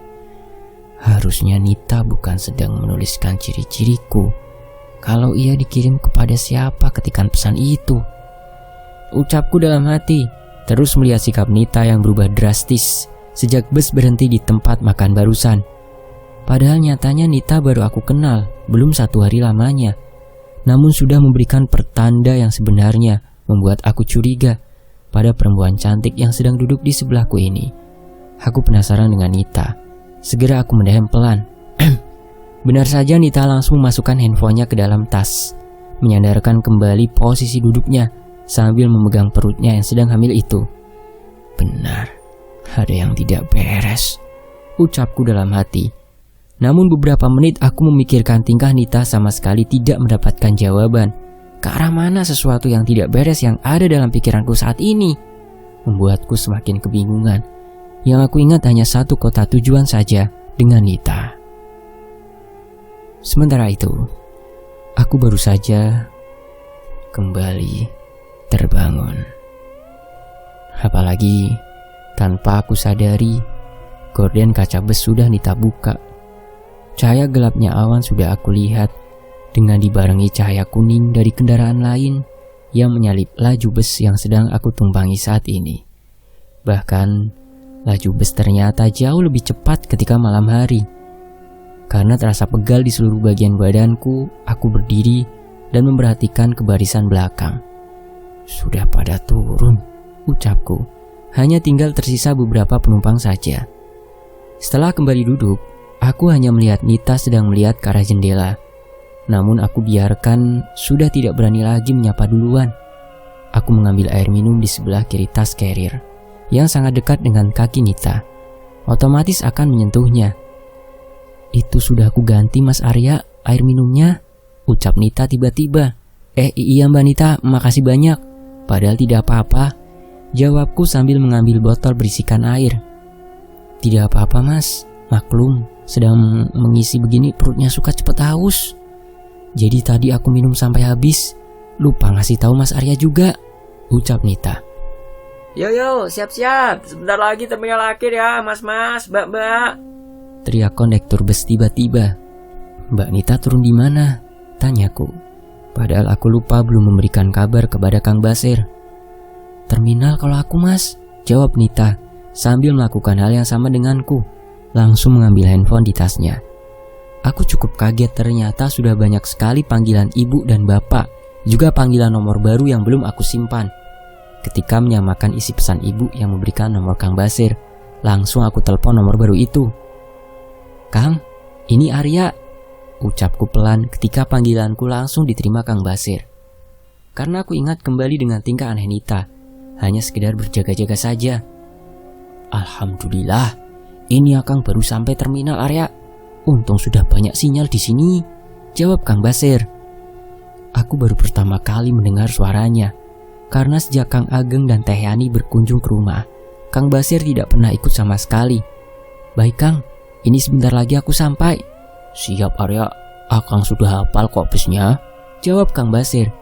Harusnya Nita bukan sedang menuliskan ciri-ciriku. Kalau ia dikirim kepada siapa ketikan pesan itu? Ucapku dalam hati, terus melihat sikap Nita yang berubah drastis sejak bus berhenti di tempat makan barusan. Padahal nyatanya Nita baru aku kenal, belum 1 hari lamanya. Namun sudah memberikan pertanda yang sebenarnya membuat aku curiga pada perempuan cantik yang sedang duduk di sebelahku ini. Aku penasaran dengan Nita. Segera aku mendehem pelan. Benar saja Nita langsung memasukkan handphonenya ke dalam tas, menyandarkan kembali posisi duduknya sambil memegang perutnya yang sedang hamil itu. Benar, ada yang tidak beres, ucapku dalam hati. Namun beberapa menit aku memikirkan tingkah Nita sama sekali tidak mendapatkan jawaban. Ke arah mana sesuatu yang tidak beres yang ada dalam pikiranku saat ini? Membuatku semakin kebingungan. Yang aku ingat hanya satu kota tujuan saja dengan Nita. Sementara itu, aku baru saja kembali terbangun. Apalagi tanpa aku sadari, gorden kaca bus sudah Nita buka. Cahaya gelapnya awan sudah aku lihat, dengan dibarengi cahaya kuning dari kendaraan lain yang menyalip laju bus yang sedang aku tumpangi saat ini. Bahkan, laju bus ternyata jauh lebih cepat ketika malam hari. Karena terasa pegal di seluruh bagian badanku, aku berdiri dan memperhatikan ke barisan belakang. Sudah pada turun, ucapku. Hanya tinggal tersisa beberapa penumpang saja. Setelah kembali duduk, aku hanya melihat Nita sedang melihat ke arah jendela. Namun aku biarkan, sudah tidak berani lagi menyapa duluan. Aku mengambil air minum di sebelah kiri tas carrier, yang sangat dekat dengan kaki Nita. Otomatis akan menyentuhnya. Itu sudah aku ganti Mas Arya, air minumnya, ucap Nita tiba-tiba. Iya Mbak Nita, makasih banyak. Padahal tidak apa-apa, jawabku sambil mengambil botol berisikan air. Tidak apa-apa Mas, maklum, sedang mengisi begini perutnya suka cepat haus. Jadi tadi aku minum sampai habis. Lupa ngasih tahu Mas Arya juga, ucap Nita. Yo, siap-siap. Sebentar lagi terminal akhir ya, mas-mas, mbak-mbak, teriak kondektur bus tiba-tiba. Mbak Nita turun di mana? Tanyaku. Padahal aku lupa belum memberikan kabar kepada Kang Basir. Terminal kalau aku Mas, jawab Nita sambil melakukan hal yang sama denganku. Langsung mengambil handphone di tasnya. Aku cukup kaget, ternyata sudah banyak sekali panggilan ibu dan bapak, juga panggilan nomor baru yang belum aku simpan. Ketika menyamakan isi pesan ibu yang memberikan nomor Kang Basir, langsung aku telepon nomor baru itu. Kang, ini Arya, ucapku pelan ketika panggilanku langsung diterima Kang Basir. Karena aku ingat kembali dengan tingkah aneh Nita, hanya sekedar berjaga-jaga saja. Alhamdulillah, Ini Akang baru sampai terminal Arya. Untung sudah banyak sinyal di sini, jawab Kang Basir. Aku baru pertama kali mendengar suaranya, karena sejak Kang Ageng dan Teh Yani berkunjung ke rumah, Kang Basir tidak pernah ikut sama sekali. Baik Kang, ini sebentar lagi aku sampai. Siap Arya, Akang sudah hafal kok busnya, jawab Kang Basir.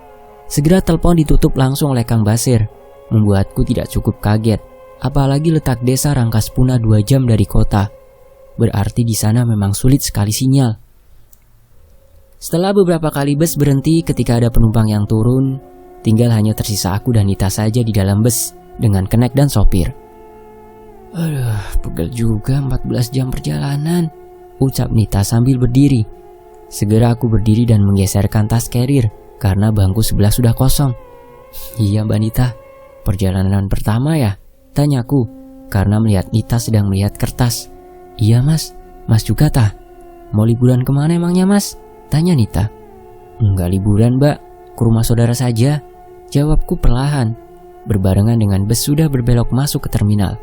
Segera telepon ditutup langsung oleh Kang Basir, membuatku tidak cukup kaget. Apalagi letak desa Rangkaspuna 2 jam dari kota. Berarti di sana memang sulit sekali sinyal. Setelah beberapa kali bus berhenti ketika ada penumpang yang turun, tinggal hanya tersisa aku dan Nita saja di dalam bus dengan kenek dan sopir. Aduh, pegel juga 14 jam perjalanan, ucap Nita sambil berdiri. Segera aku berdiri dan menggeserkan tas carrier karena bangku sebelah sudah kosong. Iya Mbak Nita, perjalanan pertama ya? Tanyaku, karena melihat Nita sedang melihat kertas. Iya mas, mas juga tah? Mau liburan kemana emangnya mas? Tanya Nita. Enggak liburan mbak, ke rumah saudara saja, jawabku perlahan. Berbarengan dengan bus sudah berbelok masuk ke terminal.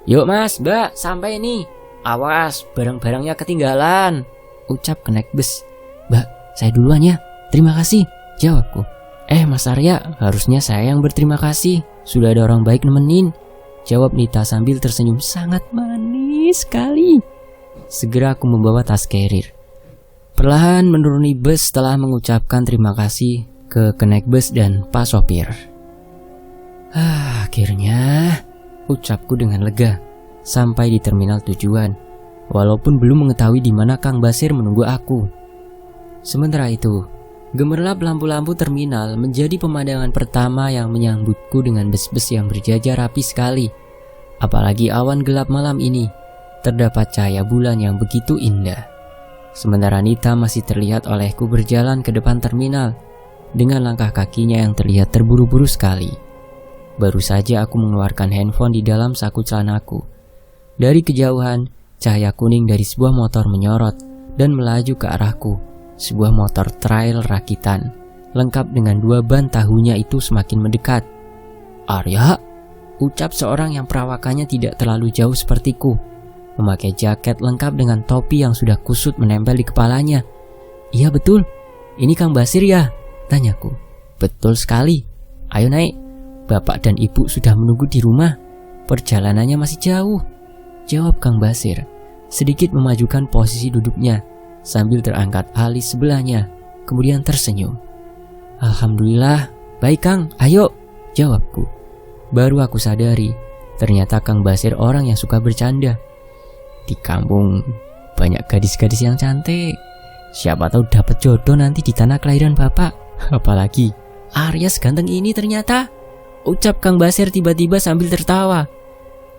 Yuk mas, mbak, sampai nih. Awas, barang-barangnya ketinggalan, ucap kenek bus. Mbak, saya duluan ya, terima kasih, jawabku. Mas Arya, harusnya saya yang berterima kasih, sudah ada orang baik nemenin, jawab Nita sambil tersenyum sangat manis sekali. Segera aku membawa tas carrier. Perlahan menuruni bus setelah mengucapkan terima kasih ke kenek bus dan pak sopir. Akhirnya, ucapku dengan lega, sampai di terminal tujuan, walaupun belum mengetahui di mana Kang Basir menunggu aku. Sementara itu, gemerlap lampu-lampu terminal menjadi pemandangan pertama yang menyambutku dengan bus-bus yang berjajar rapi sekali. Apalagi awan gelap malam ini, terdapat cahaya bulan yang begitu indah. Sementara Nita masih terlihat olehku berjalan ke depan terminal, dengan langkah kakinya yang terlihat terburu-buru sekali. Baru saja aku mengeluarkan handphone di dalam saku celanaku. Dari kejauhan, cahaya kuning dari sebuah motor menyorot dan melaju ke arahku. Sebuah motor trail rakitan, lengkap dengan 2 ban tahunya itu semakin mendekat. Arya, ucap seorang yang perawakannya tidak terlalu jauh sepertiku, memakai jaket lengkap dengan topi yang sudah kusut menempel di kepalanya. Iya betul, ini Kang Basir ya? Tanyaku. Betul sekali, ayo naik, bapak dan ibu sudah menunggu di rumah, perjalanannya masih jauh, jawab Kang Basir, sedikit memajukan posisi duduknya sambil terangkat alis sebelahnya, kemudian tersenyum. Alhamdulillah, baik Kang, ayo, jawabku. Baru aku sadari, ternyata Kang Basir orang yang suka bercanda. Di kampung banyak gadis-gadis yang cantik, siapa tahu dapat jodoh nanti di tanah kelahiran bapak. Apalagi Arya seganteng ini ternyata, ucap Kang Basir tiba-tiba sambil tertawa.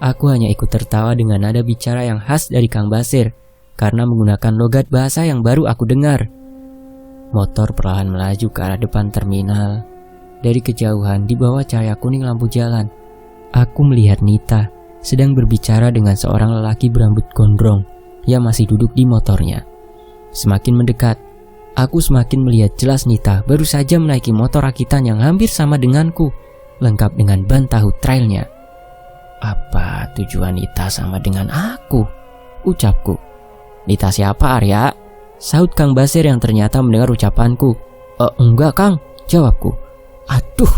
Aku hanya ikut tertawa dengan nada bicara yang khas dari Kang Basir, karena menggunakan logat bahasa yang baru aku dengar. Motor perlahan melaju ke arah depan terminal. Dari kejauhan di bawah cahaya kuning lampu jalan, aku melihat Nita sedang berbicara dengan seorang lelaki berambut gondrong yang masih duduk di motornya. Semakin mendekat, aku semakin melihat jelas Nita baru saja menaiki motor rakitan yang hampir sama denganku, lengkap dengan ban tahu trailnya. Apa tujuan Nita sama dengan aku? Ucapku. Nita siapa Arya? Sahut Kang Basir yang ternyata mendengar ucapanku. Enggak Kang, jawabku. Aduh,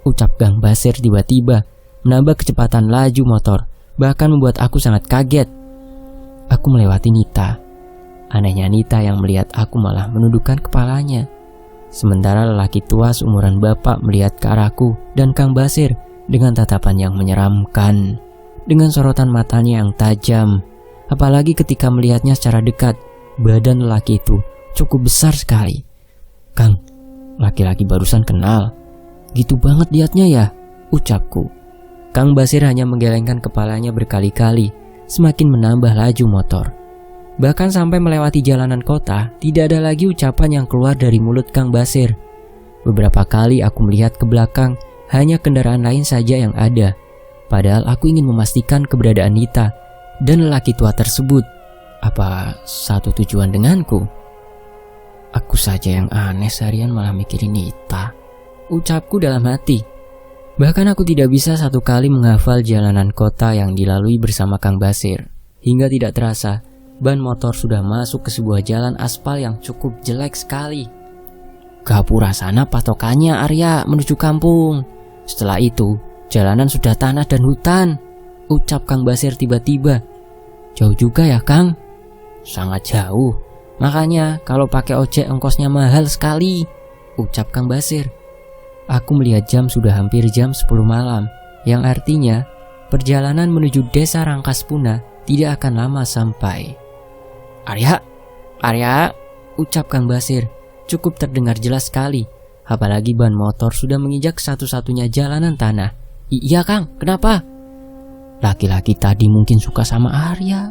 ucap Kang Basir tiba-tiba menambah kecepatan laju motor, bahkan membuat aku sangat kaget. Aku melewati Nita. Anehnya Nita yang melihat aku malah menundukkan kepalanya. Sementara lelaki tua seumuran bapak melihat ke arahku dan Kang Basir dengan tatapan yang menyeramkan, dengan sorotan matanya yang tajam. Apalagi ketika melihatnya secara dekat, badan lelaki itu cukup besar sekali. Kang, laki-laki barusan kenal. Gitu banget liatnya ya, ucapku. Kang Basir hanya menggelengkan kepalanya berkali-kali, semakin menambah laju motor. Bahkan sampai melewati jalanan kota, tidak ada lagi ucapan yang keluar dari mulut Kang Basir. Beberapa kali aku melihat ke belakang, hanya kendaraan lain saja yang ada. Padahal aku ingin memastikan keberadaan Nita dan lelaki tua tersebut. Apa satu tujuan denganku? Aku saja yang aneh seharian malah mikirin Nita, ucapku dalam hati. Bahkan aku tidak bisa satu kali menghafal jalanan kota yang dilalui bersama Kang Basir. Hingga tidak terasa, ban motor sudah masuk ke sebuah jalan aspal yang cukup jelek sekali. Gapura sana patokannya Arya menuju kampung. Setelah itu, jalanan sudah tanah dan hutan, ucap Kang Basir tiba-tiba. Jauh juga ya Kang? Sangat jauh. Makanya kalau pakai ojek ongkosnya mahal sekali, ucap Kang Basir. Aku melihat jam sudah hampir jam 10 malam, yang artinya perjalanan menuju desa Rangkaspuna tidak akan lama sampai. Arya, ucap Kang Basir, cukup terdengar jelas sekali. Apalagi ban motor sudah menginjak satu-satunya jalanan tanah. Iya Kang, kenapa? Laki-laki tadi mungkin suka sama Arya.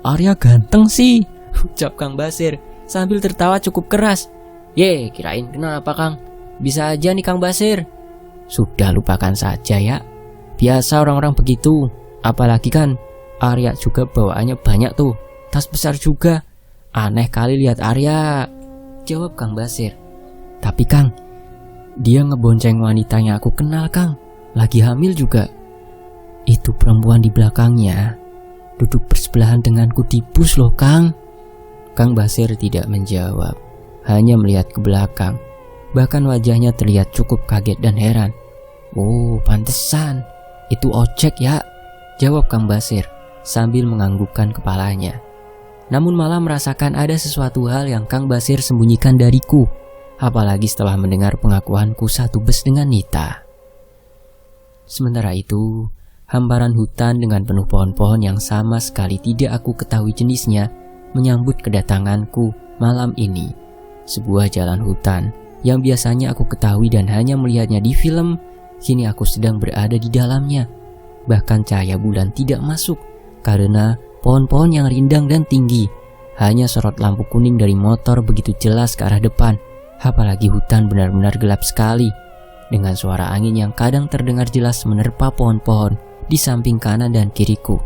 Arya ganteng sih, ucap Kang Basir sambil tertawa cukup keras. Ye, kirain kenapa Kang? Bisa aja nih Kang Basir. Sudah lupakan saja ya. Biasa orang-orang begitu. Apalagi kan Arya juga bawaannya banyak tuh. Tas besar juga. Aneh kali lihat Arya, jawab Kang Basir. Tapi Kang, dia ngebonceng wanita yang aku kenal Kang. Lagi hamil juga. Itu perempuan di belakangnya duduk bersebelahan denganku di bus loh Kang. Kang Basir tidak menjawab, hanya melihat ke belakang. Bahkan wajahnya terlihat cukup kaget dan heran. Oh, pantesan. Itu ojek ya, jawab Kang Basir sambil menganggukkan kepalanya. Namun malah merasakan ada sesuatu hal yang Kang Basir sembunyikan dariku. Apalagi setelah mendengar pengakuanku satu bus dengan Nita. Sementara itu, hamparan hutan dengan penuh pohon-pohon yang sama sekali tidak aku ketahui jenisnya menyambut kedatanganku malam ini. Sebuah jalan hutan yang biasanya aku ketahui dan hanya melihatnya di film, kini aku sedang berada di dalamnya. Bahkan cahaya bulan tidak masuk karena pohon-pohon yang rindang dan tinggi. Hanya sorot lampu kuning dari motor begitu jelas ke arah depan. Apalagi hutan benar-benar gelap sekali, dengan suara angin yang kadang terdengar jelas menerpa pohon-pohon di samping kanan dan kiriku.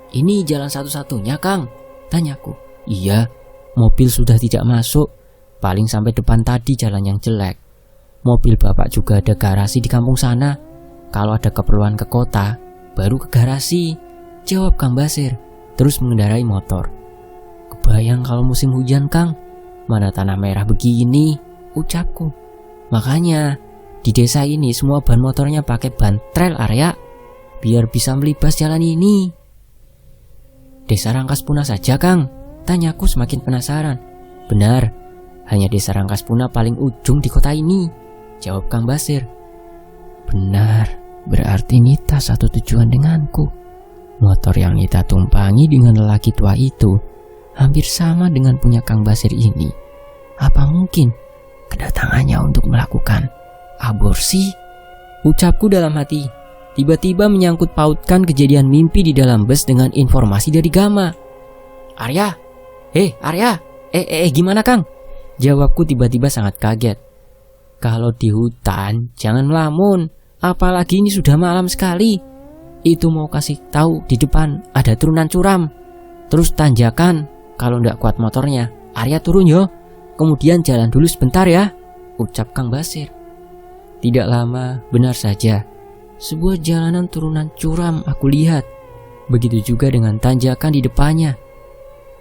Ini jalan satu-satunya Kang? Tanyaku. Iya, mobil sudah tidak masuk. Paling sampai depan tadi jalan yang jelek. Mobil bapak juga ada garasi di kampung sana. Kalau ada keperluan ke kota, baru ke garasi, jawab Kang Basir, terus mengendarai motor. Kebayang kalau musim hujan Kang, mana tanah merah begini, ucapku. Makanya di desa ini semua ban motornya pakai ban trail Arya, biar bisa melibas jalan ini. Desa Rangkaspuna saja Kang? Tanyaku semakin penasaran. Benar, hanya desa Rangkaspuna paling ujung di kota ini, jawab Kang Basir. Benar, berarti Nita satu tujuan denganku. Motor yang Nita tumpangi dengan lelaki tua itu hampir sama dengan punya Kang Basir ini. Apa mungkin kedatangannya untuk melakukan aborsi? Ucapku dalam hati. Tiba-tiba menyangkut pautkan kejadian mimpi di dalam bus dengan informasi dari Gama. Arya, Arya, gimana Kang? Jawabku tiba-tiba sangat kaget. Kalau di hutan jangan melamun, apalagi ini sudah malam sekali. Itu mau kasih tahu di depan ada turunan curam, terus tanjakan. Kalau ndak kuat motornya, Arya turun yo. Kemudian jalan dulu sebentar ya, ucap Kang Basir. Tidak lama, benar saja, sebuah jalanan turunan curam aku lihat. Begitu juga dengan tanjakan di depannya.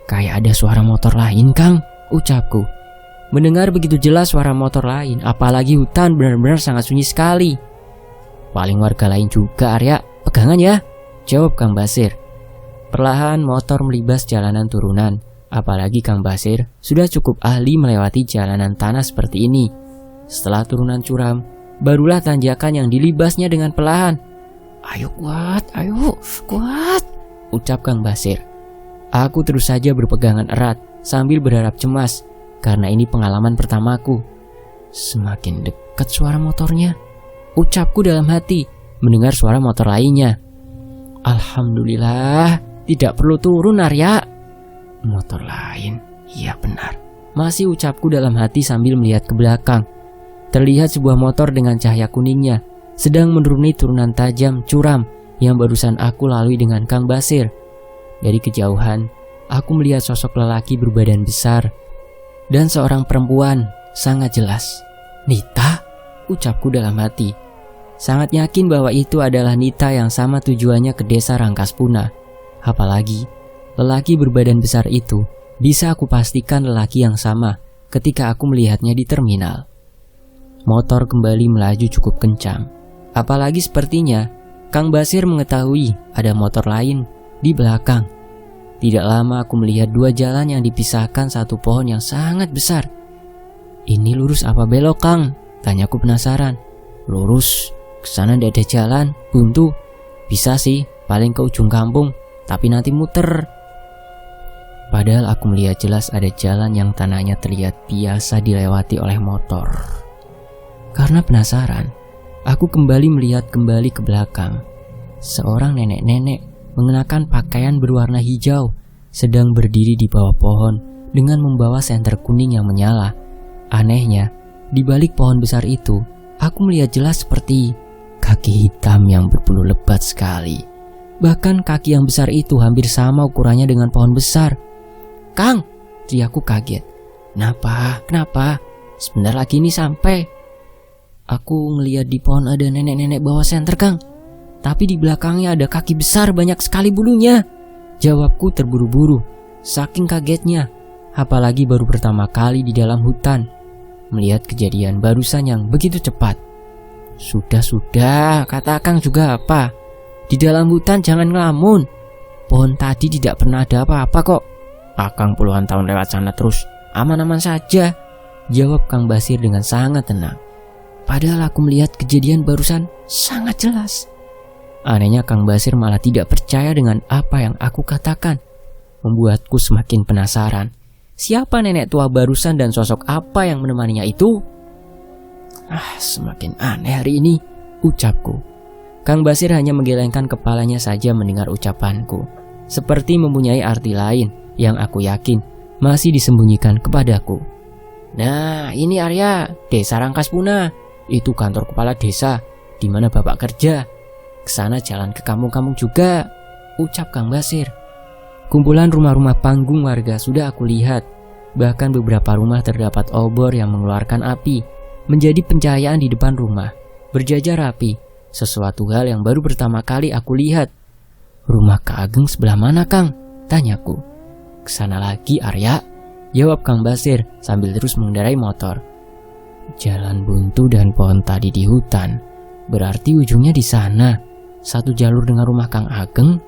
Kayak ada suara motor lain Kang, ucapku. Mendengar begitu jelas suara motor lain, apalagi hutan benar-benar sangat sunyi sekali. Paling warga lain juga Arya, pegangan ya, jawab Kang Basir. Perlahan motor melibas jalanan turunan. Apalagi Kang Basir sudah cukup ahli melewati jalanan tanah seperti ini. Setelah turunan curam, barulah tanjakan yang dilibasnya dengan perlahan. Ayo kuat, ucap Kang Basir. Aku terus saja berpegangan erat sambil berharap cemas, karena ini pengalaman pertamaku. Semakin dekat suara motornya, ucapku dalam hati mendengar suara motor lainnya. Alhamdulillah, tidak perlu turun Arya. Motor lain, iya benar, masih ucapku dalam hati sambil melihat ke belakang. Terlihat sebuah motor dengan cahaya kuningnya sedang menuruni turunan tajam curam yang barusan aku lalui dengan Kang Basir. Dari kejauhan, aku melihat sosok lelaki berbadan besar dan seorang perempuan sangat jelas. Nita, ucapku dalam hati. Sangat yakin bahwa itu adalah Nita yang sama tujuannya ke desa Rangkaspuna. Apalagi lelaki berbadan besar itu bisa aku pastikan lelaki yang sama ketika aku melihatnya di terminal. Motor kembali melaju cukup kencang. Apalagi sepertinya Kang Basir mengetahui ada motor lain di belakang. Tidak lama aku melihat dua jalan yang dipisahkan satu pohon yang sangat besar. "Ini lurus apa belok, Kang?" tanyaku penasaran. "Lurus, kesana tidak ada jalan, buntu. Bisa sih, paling ke ujung kampung, tapi nanti muter." Padahal aku melihat jelas ada jalan yang tanahnya terlihat biasa dilewati oleh motor. Karena penasaran, aku kembali melihat kembali ke belakang. Seorang nenek-nenek mengenakan pakaian berwarna hijau sedang berdiri di bawah pohon dengan membawa senter kuning yang menyala. Anehnya, di balik pohon besar itu, aku melihat jelas seperti kaki hitam yang berbulu lebat sekali. Bahkan kaki yang besar itu hampir sama ukurannya dengan pohon besar. "Kang!" teriakku kaget. Kenapa? Sebentar lagi ini sampai." Aku ngelihat di pohon ada nenek-nenek bawa senter, Kang. Tapi di belakangnya ada kaki besar banyak sekali bulunya. Jawabku terburu-buru, saking kagetnya. Apalagi baru pertama kali di dalam hutan, melihat kejadian barusan yang begitu cepat. Sudah, kata Kang juga apa? Di dalam hutan jangan ngelamun. Pohon tadi tidak pernah ada apa-apa kok. Akang puluhan tahun lewat sana terus, aman-aman saja. Jawab Kang Basir dengan sangat tenang. Padahal aku melihat kejadian barusan sangat jelas. Anehnya Kang Basir malah tidak percaya dengan apa yang aku katakan. Membuatku semakin penasaran. Siapa nenek tua barusan dan sosok apa yang menemaninya itu? Semakin aneh hari ini, ucapku. Kang Basir hanya menggelengkan kepalanya saja mendengar ucapanku. Seperti mempunyai arti lain yang aku yakin masih disembunyikan kepadaku. "Nah, ini area Desa Rangkaspuna. Itu kantor kepala desa di mana Bapak kerja. Kesana jalan ke kampung-kampung juga," ucap Kang Basir. Kumpulan rumah-rumah panggung warga sudah aku lihat. Bahkan beberapa rumah terdapat obor yang mengeluarkan api, menjadi pencahayaan di depan rumah, berjajar rapi. Sesuatu hal yang baru pertama kali aku lihat. "Rumah Kak Ageng sebelah mana, Kang?" tanyaku. "Kesana lagi, Arya," jawab Kang Basir sambil terus mengendarai motor. Jalan buntu dan pohon tadi di hutan, berarti ujungnya di sana. Satu jalur dengan rumah Kang Ageng.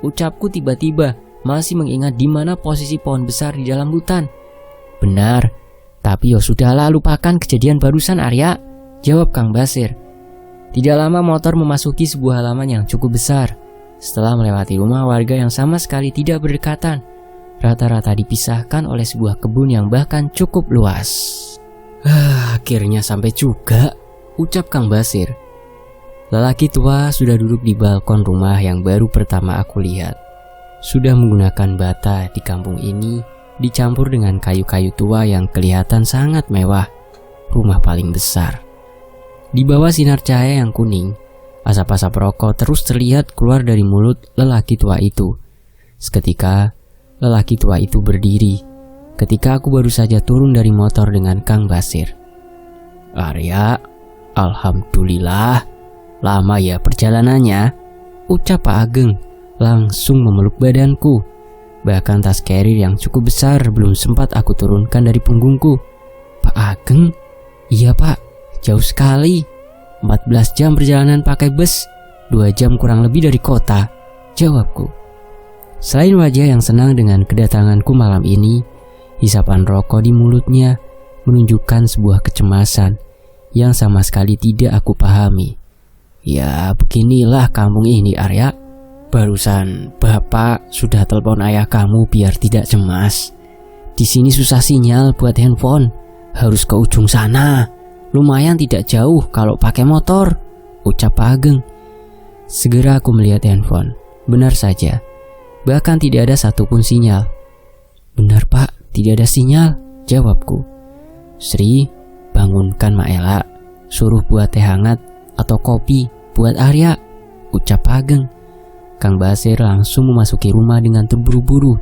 Ucapku tiba-tiba masih mengingat di mana posisi pohon besar di dalam hutan. "Benar, tapi sudahlah, lupakan kejadian barusan, Arya," jawab Kang Basir. Tidak lama motor memasuki sebuah halaman yang cukup besar. Setelah melewati rumah warga yang sama sekali tidak berdekatan, rata-rata dipisahkan oleh sebuah kebun yang bahkan cukup luas. Akhirnya sampai juga, ucap Kang Basir. Lelaki tua sudah duduk di balkon rumah yang baru pertama aku lihat. Sudah menggunakan bata di kampung ini, dicampur dengan kayu-kayu tua yang kelihatan sangat mewah. Rumah paling besar. Di bawah sinar cahaya yang kuning, asap-asap rokok terus terlihat keluar dari mulut lelaki tua itu. Seketika, lelaki tua itu berdiri. Ketika aku baru saja turun dari motor dengan Kang Basir. "Arya, alhamdulillah, lama ya perjalanannya," ucap Pak Ageng, langsung memeluk badanku. Bahkan tas carrier yang cukup besar belum sempat aku turunkan dari punggungku. "Pak Ageng?" "Iya Pak, jauh sekali. 14 jam perjalanan pakai bus, 2 jam kurang lebih dari kota," jawabku. Selain wajah yang senang dengan kedatanganku malam ini, hisapan rokok di mulutnya menunjukkan sebuah kecemasan yang sama sekali tidak aku pahami. "Ya beginilah kampung ini, Arya. Barusan Bapak sudah telepon ayah kamu biar tidak cemas. Di sini susah sinyal buat handphone, harus ke ujung sana. Lumayan tidak jauh kalau pakai motor," ucap Pak Ageng. Segera aku melihat handphone. Benar saja, bahkan tidak ada satupun sinyal. "Benar Pak, tidak ada sinyal," jawabku. "Sri, bangunkan Mak Ela, suruh buat teh hangat atau kopi buat Arya," ucap Pak Ageng. Kang Basir langsung memasuki rumah dengan terburu-buru.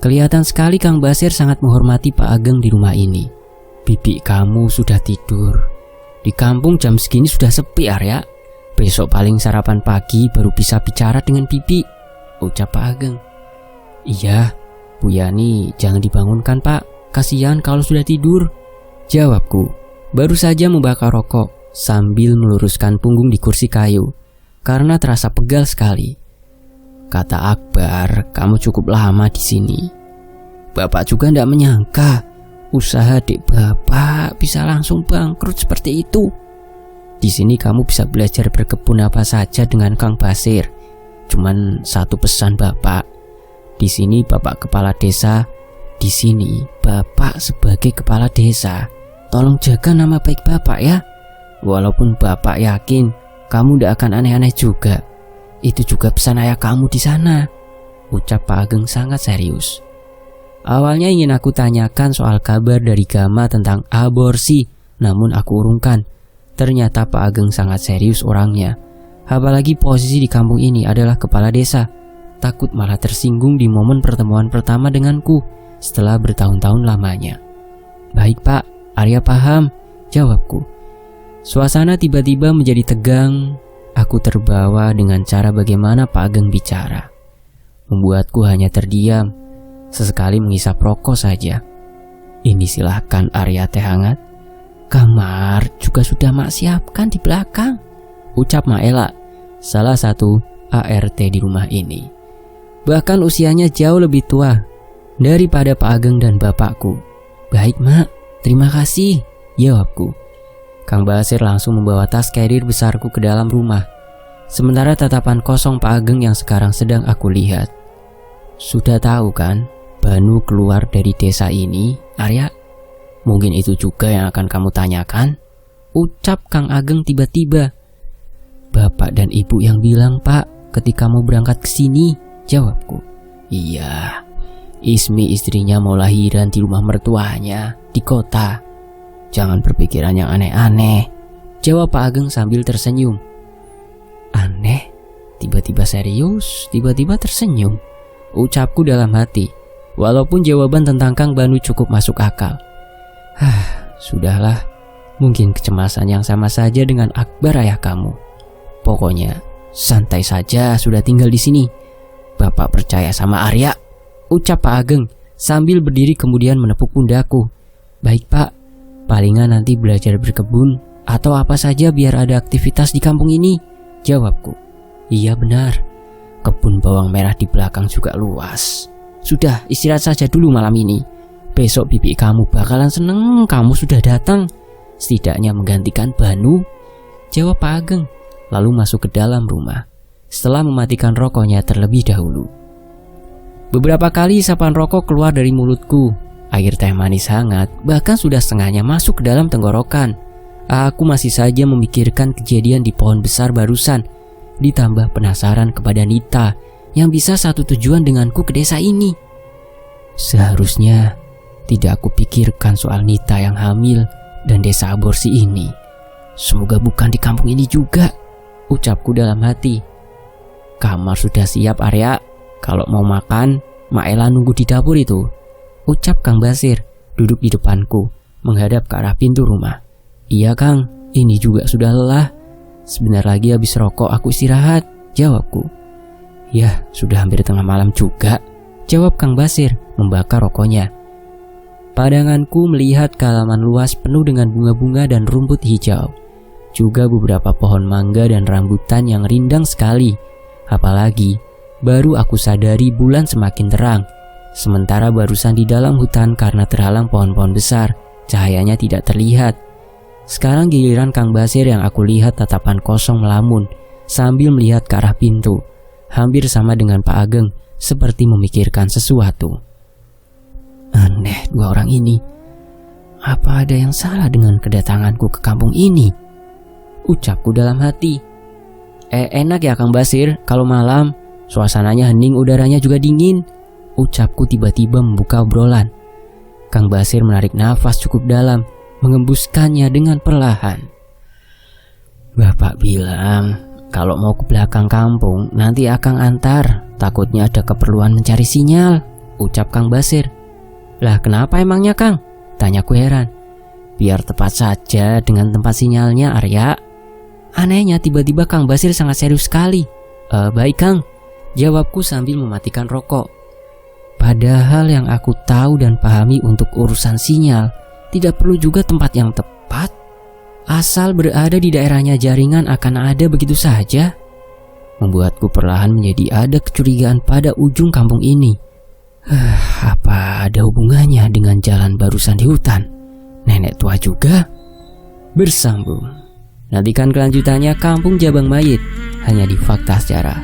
Kelihatan sekali Kang Basir sangat menghormati Pak Ageng di rumah ini. "Bibi kamu sudah tidur. Di kampung jam segini sudah sepi, Arya. Besok paling sarapan pagi baru bisa bicara dengan bibi," ucap Pak Ageng. Iya, Bu Yani jangan dibangunkan Pak, kasihan kalau sudah tidur, jawabku. Baru saja membakar rokok sambil meluruskan punggung di kursi kayu karena terasa pegal sekali. Kata Akbar, kamu cukup lama di sini. Bapak juga tidak menyangka usaha adik Bapak bisa langsung bangkrut seperti itu. Di sini kamu bisa belajar berkebun apa saja dengan Kang Basir. Cuman satu pesan Bapak, di sini Bapak kepala desa, di sini Bapak sebagai kepala desa, tolong jaga nama baik Bapak ya. Walaupun Bapak yakin kamu tidak akan aneh-aneh juga, itu juga pesan ayah kamu di sana, ucap Pak Ageng sangat serius. Awalnya ingin aku tanyakan soal kabar dari Gama tentang aborsi, namun aku urungkan. Ternyata Pak Ageng sangat serius orangnya. Apalagi posisi di kampung ini adalah kepala desa. Takut malah tersinggung di momen pertemuan pertama denganku setelah bertahun-tahun lamanya. Baik Pak, Arya paham, jawabku. Suasana tiba-tiba menjadi tegang. Aku terbawa dengan cara bagaimana Pak Ageng bicara. Membuatku hanya terdiam, sesekali menghisap rokok saja. Ini silahkan Arya teh hangat. Kamar juga sudah Mak siapkan di belakang, ucap Mak Ela, salah satu ART di rumah ini. Bahkan usianya jauh lebih tua daripada Pak Ageng dan bapakku. Baik Mak, terima kasih, jawabku. Kang Basir langsung membawa tas carrier besarku ke dalam rumah. Sementara tatapan kosong Pak Ageng yang sekarang sedang aku lihat. Sudah tahu kan, Banu keluar dari desa ini, Arya? Mungkin itu juga yang akan kamu tanyakan, ucap Kang Ageng tiba-tiba. Bapak dan ibu yang bilang Pak ketika mau berangkat ke sini, jawabku. Iya, Ismi istrinya mau lahiran di rumah mertuanya di kota. Jangan berpikiran yang aneh-aneh, jawab Pak Ageng sambil tersenyum. Aneh? Tiba-tiba serius, tiba-tiba tersenyum, ucapku dalam hati. Walaupun jawaban tentang Kang Banu cukup masuk akal. Sudahlah, mungkin kecemasan yang sama saja dengan Akbar ayah kamu. Pokoknya santai saja, sudah tinggal di sini. Bapak percaya sama Arya, ucap Pak Ageng sambil berdiri kemudian menepuk pundakku. Baik Pak, palingan nanti belajar berkebun atau apa saja biar ada aktivitas di kampung ini, jawabku. Iya benar, kebun bawang merah di belakang juga luas. Sudah, istirahat saja dulu malam ini. Besok bibi kamu bakalan seneng kamu sudah datang. Setidaknya menggantikan Banu, jawab Pak Ageng, lalu masuk ke dalam rumah setelah mematikan rokoknya terlebih dahulu. Beberapa kali isapan rokok keluar dari mulutku. Air teh manis hangat bahkan sudah setengahnya masuk ke dalam tenggorokan. Aku masih saja memikirkan kejadian di pohon besar barusan, ditambah penasaran kepada Nita yang bisa satu tujuan denganku ke desa ini. Seharusnya tidak aku pikirkan soal Nita yang hamil dan desa aborsi ini. Semoga bukan di kampung ini juga, ucapku dalam hati. Kamar sudah siap Arya, kalau mau makan Mak Ela nunggu di dapur itu, ucap Kang Basir duduk di depanku menghadap ke arah pintu rumah. Iya Kang, ini juga sudah lelah. Sebentar lagi habis rokok aku istirahat, jawabku. Ya, sudah hampir tengah malam juga, jawab Kang Basir membakar rokoknya. Pandanganku melihat ke halaman luas penuh dengan bunga-bunga dan rumput hijau. Juga beberapa pohon mangga dan rambutan yang rindang sekali. Apalagi, baru aku sadari bulan semakin terang. Sementara barusan di dalam hutan karena terhalang pohon-pohon besar, cahayanya tidak terlihat. Sekarang giliran Kang Basir yang aku lihat tatapan kosong melamun sambil melihat ke arah pintu. Hampir sama dengan Pak Ageng, seperti memikirkan sesuatu. Aneh dua orang ini. Apa ada yang salah dengan kedatanganku ke kampung ini? Ucapku dalam hati. Enak ya Kang Basir kalau malam. Suasananya hening, udaranya juga dingin. Ucapku tiba-tiba membuka obrolan. Kang Basir menarik nafas cukup dalam, mengembuskannya dengan perlahan. Bapak bilang kalau mau ke belakang kampung nanti Akang antar. Takutnya ada keperluan mencari sinyal, ucap Kang Basir. Lah kenapa emangnya Kang? Tanyaku heran. Biar tepat saja dengan tempat sinyalnya Arya. Anehnya tiba-tiba Kang Basir sangat serius sekali. Baik Kang, jawabku sambil mematikan rokok. Padahal yang aku tahu dan pahami untuk urusan sinyal tidak perlu juga tempat yang tepat. Asal berada di daerahnya jaringan akan ada begitu saja. Membuatku perlahan menjadi ada kecurigaan pada ujung kampung ini. Apa ada hubungannya dengan jalan barusan di hutan? Nenek tua juga? Bersambung. Nantikan kelanjutannya Kampung Jabang Mayit hanya di Fakta Sejarah.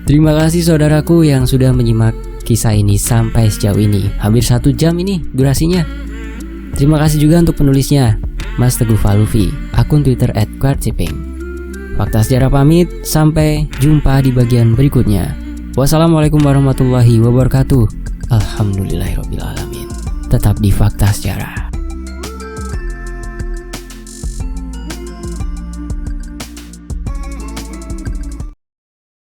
Terima kasih saudaraku yang sudah menyimak kisah ini sampai sejauh ini. Hampir 1 jam ini durasinya. Terima kasih juga untuk penulisnya, Mas Teguh Falufi, akun Twitter @quartziping. Fakta Sejarah pamit, sampai jumpa di bagian berikutnya. Wassalamualaikum warahmatullahi wabarakatuh. Alhamdulillahirrabbilalamin. Tetap di Fakta Sejarah.